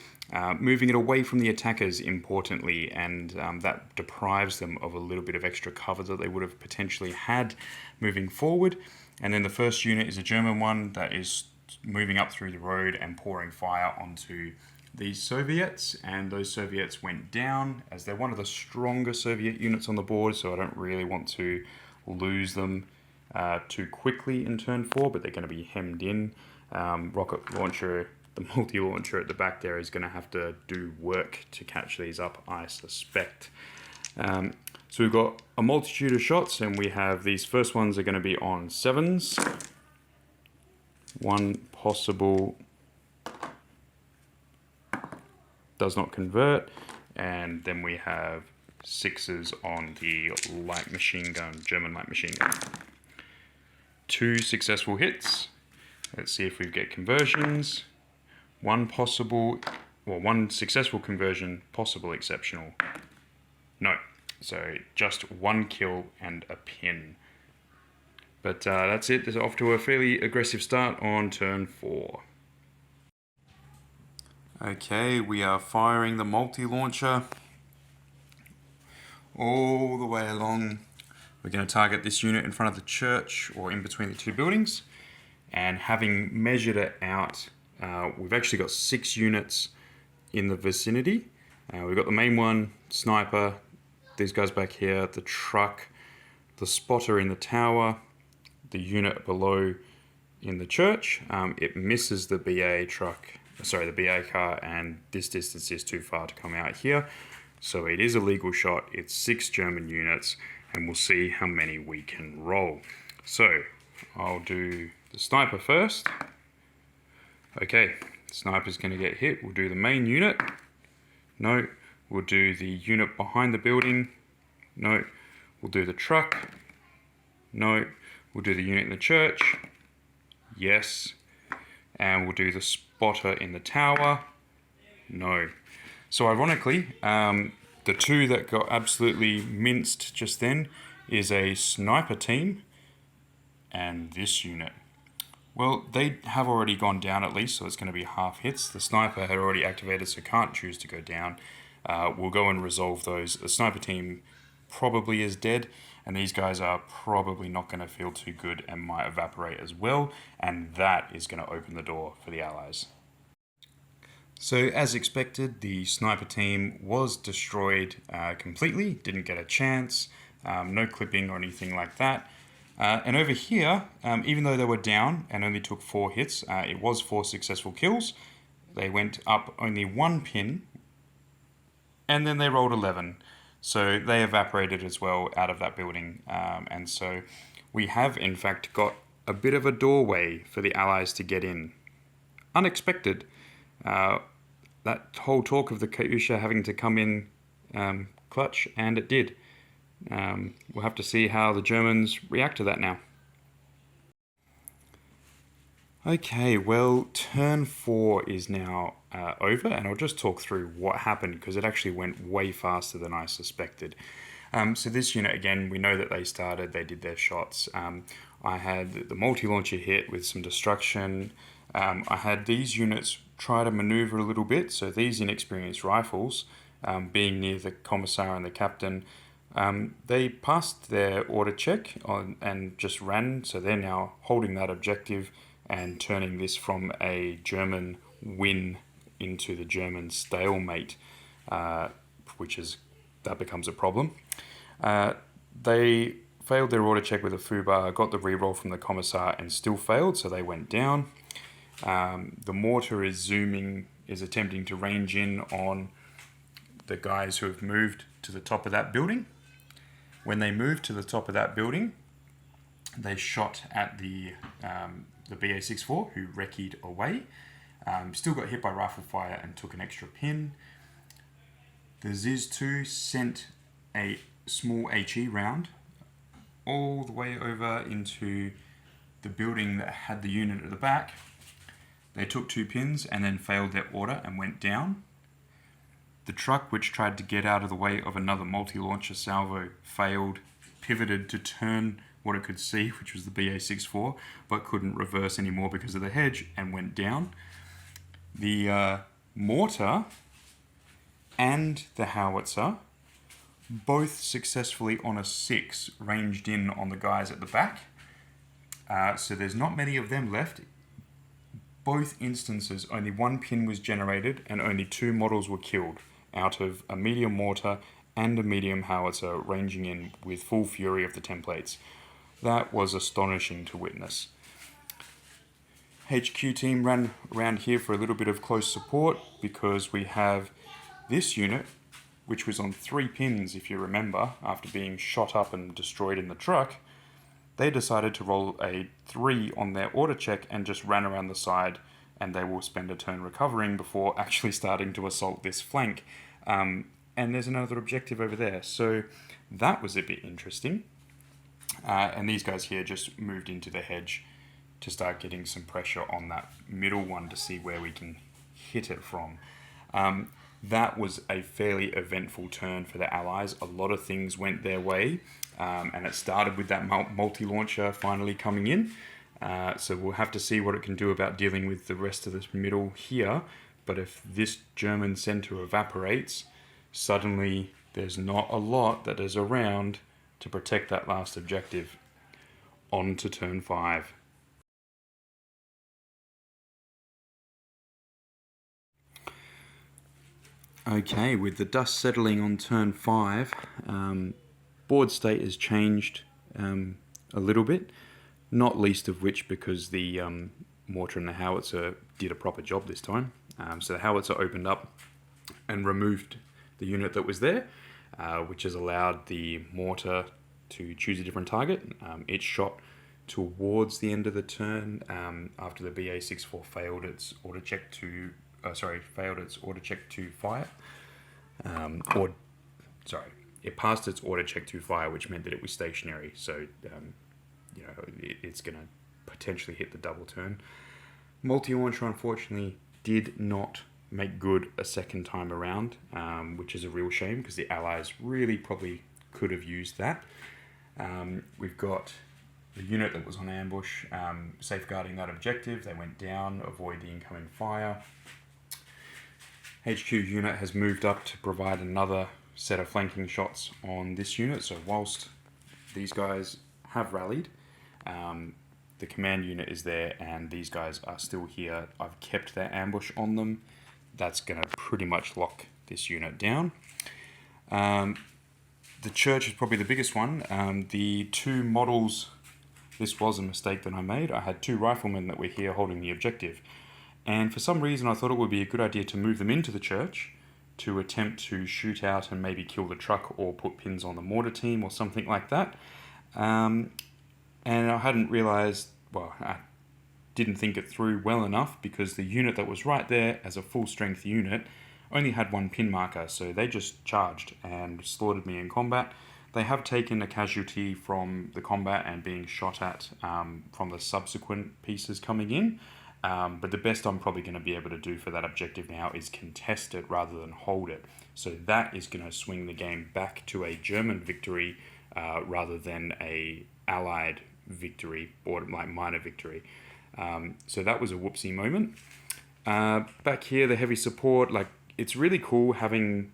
Speaker 1: moving it away from the attackers importantly, and that deprives them of a little bit of extra cover that they would have potentially had moving forward. And then the first unit is a German one that is moving up through the road and pouring fire onto these Soviets, and those Soviets went down as they're one of the stronger Soviet units on the board, so I don't really want to lose them too quickly in turn 4, but they're going to be hemmed in. Rocket launcher, the multi-launcher at the back there, is going to have to do work to catch these up, I suspect. So we've got a multitude of shots, and we have these first ones are going to be on 7s. 1 possible does not convert, and then we have 6s on the light machine gun, German light machine gun. 2 successful hits. Let's see if we get conversions. 1 successful conversion, possible exceptional. No, so just 1 kill and a pin. But that's it. It's off to a fairly aggressive start on turn 4. Okay, we are firing the multi-launcher all the way along. We're going to target this unit in front of the church or in between the two buildings. And having measured it out, we've actually got 6 units in the vicinity. We've got the main one, sniper, these guys back here, the truck, the spotter in the tower, the unit below in the church. It misses the BA car, and this distance is too far to come out here. So it is a legal shot. It's 6 German units, and we'll see how many we can roll. So I'll do the sniper first. Okay, sniper's going to get hit. We'll do the main unit. No. We'll do the unit behind the building. No. We'll do the truck. No. We'll do the unit in the church. Yes. And we'll do the spotter in the tower. No. So ironically, the 2 that got absolutely minced just then is a sniper team and this unit. Well, they have already gone down at least, so it's going to be half hits. The sniper had already activated, so can't choose to go down. We'll go and resolve those. The sniper team probably is dead, and these guys are probably not going to feel too good and might evaporate as well, and that is going to open the door for the Allies. So as expected, the sniper team was destroyed completely, didn't get a chance, no clipping or anything like that. And over here, even though they were down and only took 4 hits, it was 4 successful kills. They went up only 1 pin, and then they rolled 11. So they evaporated as well out of that building. And so we have, in fact, got a bit of a doorway for the Allies to get in. Unexpected. That whole talk of the Katyusha having to come in clutch, and it did. We'll have to see how the Germans react to that now. Okay, well, turn 4 is now over, and I'll just talk through what happened because it actually went way faster than I suspected. So this unit, again, we know that they did their shots. I had the multi-launcher hit with some destruction. I had these units try to maneuver a little bit, so these inexperienced rifles, being near the Commissar and the captain, they passed their order check and just ran, so they're now holding that objective and turning this from a German win into the German stalemate, that becomes a problem. They failed their order check with a FUBAR, got the reroll from the Commissar and still failed, so they went down. The mortar is attempting to range in on the guys who have moved to the top of that building. When they moved to the top of that building, they shot at the BA-64, who recce'd away. Still got hit by rifle fire and took an extra pin. The Zis-2 sent a small HE round all the way over into the building that had the unit at the back. They took 2 pins and then failed their order and went down. The truck, which tried to get out of the way of another multi-launcher salvo, failed, pivoted to turn what it could see, which was the BA-64, but couldn't reverse anymore because of the hedge and went down. The mortar and the howitzer, both successfully on a 6, ranged in on the guys at the back. So there's not many of them left. Both instances, only 1 pin was generated and only 2 models were killed out of a medium mortar and a medium howitzer ranging in with full fury of the templates. That was astonishing to witness. HQ team ran around here for a little bit of close support because we have this unit, which was on 3 pins, if you remember, after being shot up and destroyed in the truck. They decided to roll a 3 on their order check and just ran around the side, and they will spend a turn recovering before actually starting to assault this flank. And there's another objective over there. So that was a bit interesting. And these guys here just moved into the hedge to start getting some pressure on that middle one to see where we can hit it from. that was a fairly eventful turn for the Allies. A lot of things went their way, and it started with that multi-launcher finally coming in. So we'll have to see what it can do about dealing with the rest of this middle here. But if this German centre evaporates, suddenly there's not a lot that is around to protect that last objective. On to turn 5. Okay, with the dust settling on turn 5, board state has changed a little bit, not least of which because the mortar and the howitzer did a proper job this time. So the howitzer opened up and removed the unit that was there, which has allowed the mortar to choose a different target. It shot towards the end of the turn after the BA-64 failed its auto check to fire. It passed its auto check to fire, which meant that it was stationary. So it's going to potentially hit the double turn. Multi-launcher unfortunately did not make good a second time around, which is a real shame because the Allies really probably could have used that. We've got the unit that was on ambush safeguarding that objective. They went down, avoid the incoming fire. HQ unit has moved up to provide another set of flanking shots on this unit. So whilst these guys have rallied, the command unit is there and these guys are still here. I've kept their ambush on them. That's going to pretty much lock this unit down. The church is probably the biggest one. The two models, this was a mistake that I made. I had two riflemen that were here holding the objective. And for some reason I thought it would be a good idea to move them into the church to attempt to shoot out and maybe kill the truck or put pins on the mortar team or something like that. And I hadn't realised, I didn't think it through well enough because the unit that was right there as a full strength unit only had one pin marker, so they just charged and slaughtered me in combat. They have taken a casualty from the combat and being shot at from the subsequent pieces coming in, but the best I'm probably going to be able to do for that objective now is contest it rather than hold it. So that is going to swing the game back to a German victory rather than a Allied victory or like minor victory. So that was a whoopsie moment. Back here, the heavy support, it's really cool having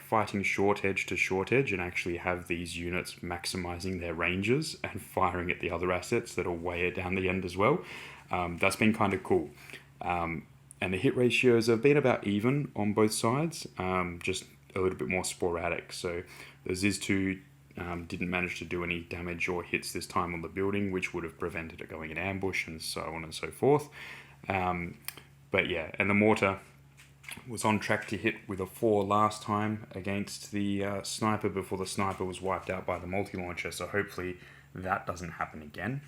Speaker 1: fighting short edge to short edge and actually have these units maximizing their ranges and firing at the other assets that are way down the end as well. That's been kind of cool. And the hit ratios have been about even on both sides, just a little bit more sporadic. So the Zis-2 didn't manage to do any damage or hits this time on the building, which would have prevented it going in ambush and so on and so forth. But yeah, and the mortar was on track to hit with a 4 last time against the sniper before the sniper was wiped out by the multi-launcher. So hopefully that doesn't happen again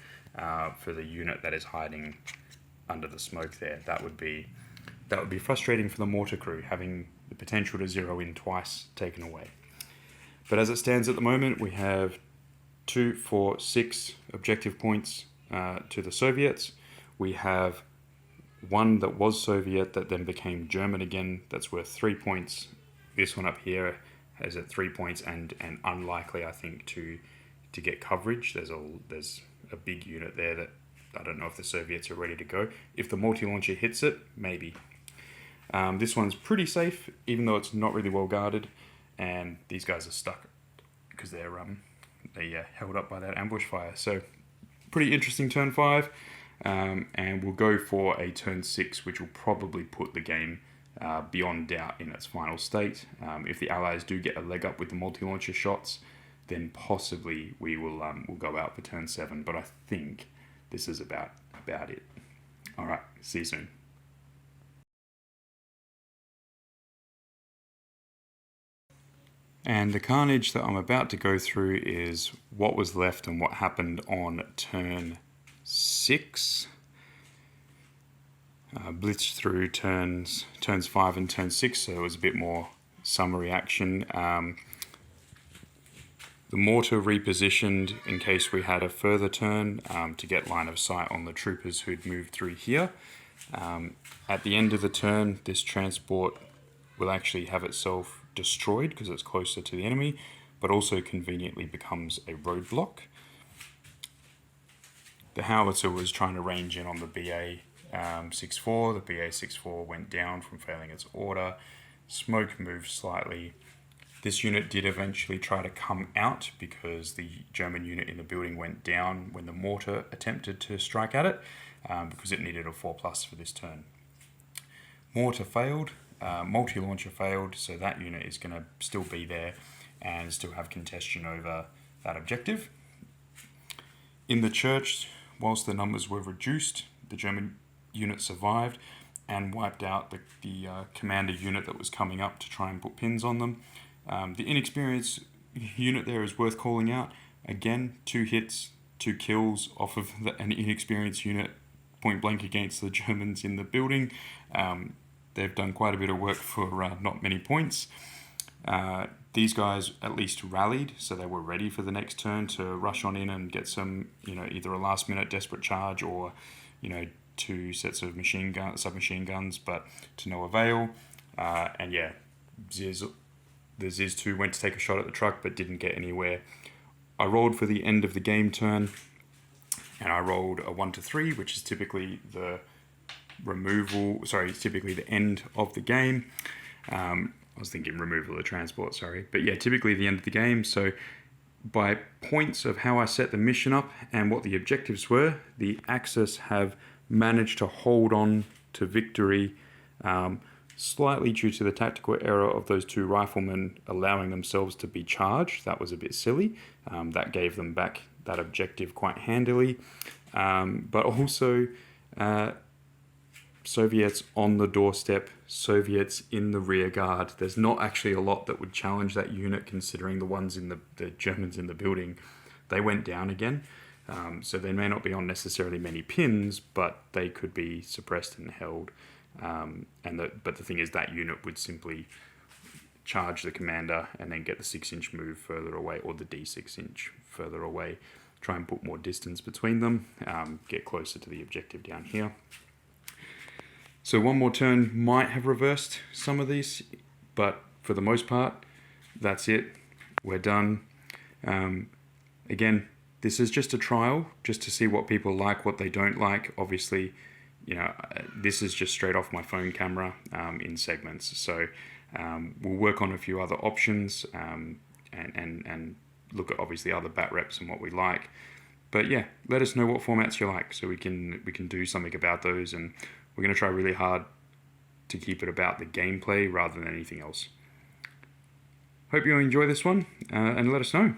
Speaker 1: for the unit that is hiding under the smoke there. That would be frustrating for the mortar crew, having the potential to zero in twice taken away. But as it stands at the moment, we have 2, 4, 6 objective points to the Soviets. We have one that was Soviet that then became German again. That's worth 3 points. This one up here has at 3 points and unlikely, I think, to get coverage. There's a big unit there that I don't know if the Soviets are ready to go. If the multi-launcher hits it, maybe. This one's pretty safe, even though it's not really well guarded. And these guys are stuck because they're held up by that ambush fire. So pretty interesting turn 5. And we'll go for a turn 6, which will probably put the game beyond doubt in its final state. If the Allies do get a leg up with the multi-launcher shots, then possibly we will we'll go out for turn 7. But I think this is about it. All right, see you soon. And the carnage that I'm about to go through is what was left and what happened on turn 6. Blitzed through turns 5 and turn 6, so it was a bit more summary action. The mortar repositioned in case we had a further turn to get line of sight on the troopers who'd moved through here. At the end of the turn, this transport will actually have itself destroyed because it's closer to the enemy, but also conveniently becomes a roadblock. The howitzer was trying to range in on the BA 6-4. The BA 6-4 went down from failing its order. Smoke moved slightly. This unit did eventually try to come out because the German unit in the building went down when the mortar attempted to strike at it, because it needed a 4+ for this turn. Mortar failed, multi-launcher failed, so that unit is going to still be there and still have contention over that objective. In the church, whilst the numbers were reduced, the German unit survived and wiped out the commander unit that was coming up to try and put pins on them. The inexperienced unit there is worth calling out. Again, 2 hits, 2 kills off of an inexperienced unit point blank against the Germans in the building. They've done quite a bit of work for not many points. These guys at least rallied, so they were ready for the next turn to rush on in and get some, either a last minute desperate charge or, 2 sets of submachine guns, but to no avail. And yeah, the Zis-2 went to take a shot at the truck but didn't get anywhere. I rolled for the end of the game turn, and I rolled a 1-3, which is typically the typically the end of the game. I was thinking removal of transport, but yeah, typically the end of the game. So by points of how I set the mission up and what the objectives were, the Axis have managed to hold on to victory, slightly due to the tactical error of those 2 riflemen allowing themselves to be charged. That was a bit silly. That gave them back that objective quite handily. But also Soviets on the doorstep, Soviets in the rear guard. There's not actually a lot that would challenge that unit, considering the ones in the Germans in the building, they went down again. So they may not be on necessarily many pins, but they could be suppressed and held. But the thing is, that unit would simply charge the commander and then get the 6-inch move further away, or the D6-inch further away, try and put more distance between them, get closer to the objective down here. So one more turn might have reversed some of these, but for the most part, that's it. We're done. Again, this is just a trial, just to see what people like, what they don't like. Obviously, this is just straight off my phone camera in segments. So we'll work on a few other options and look at obviously other bat reps and what we like. But yeah, let us know what formats you like, so we can do something about those, and we're going to try really hard to keep it about the gameplay rather than anything else. Hope you enjoy this one, and let us know.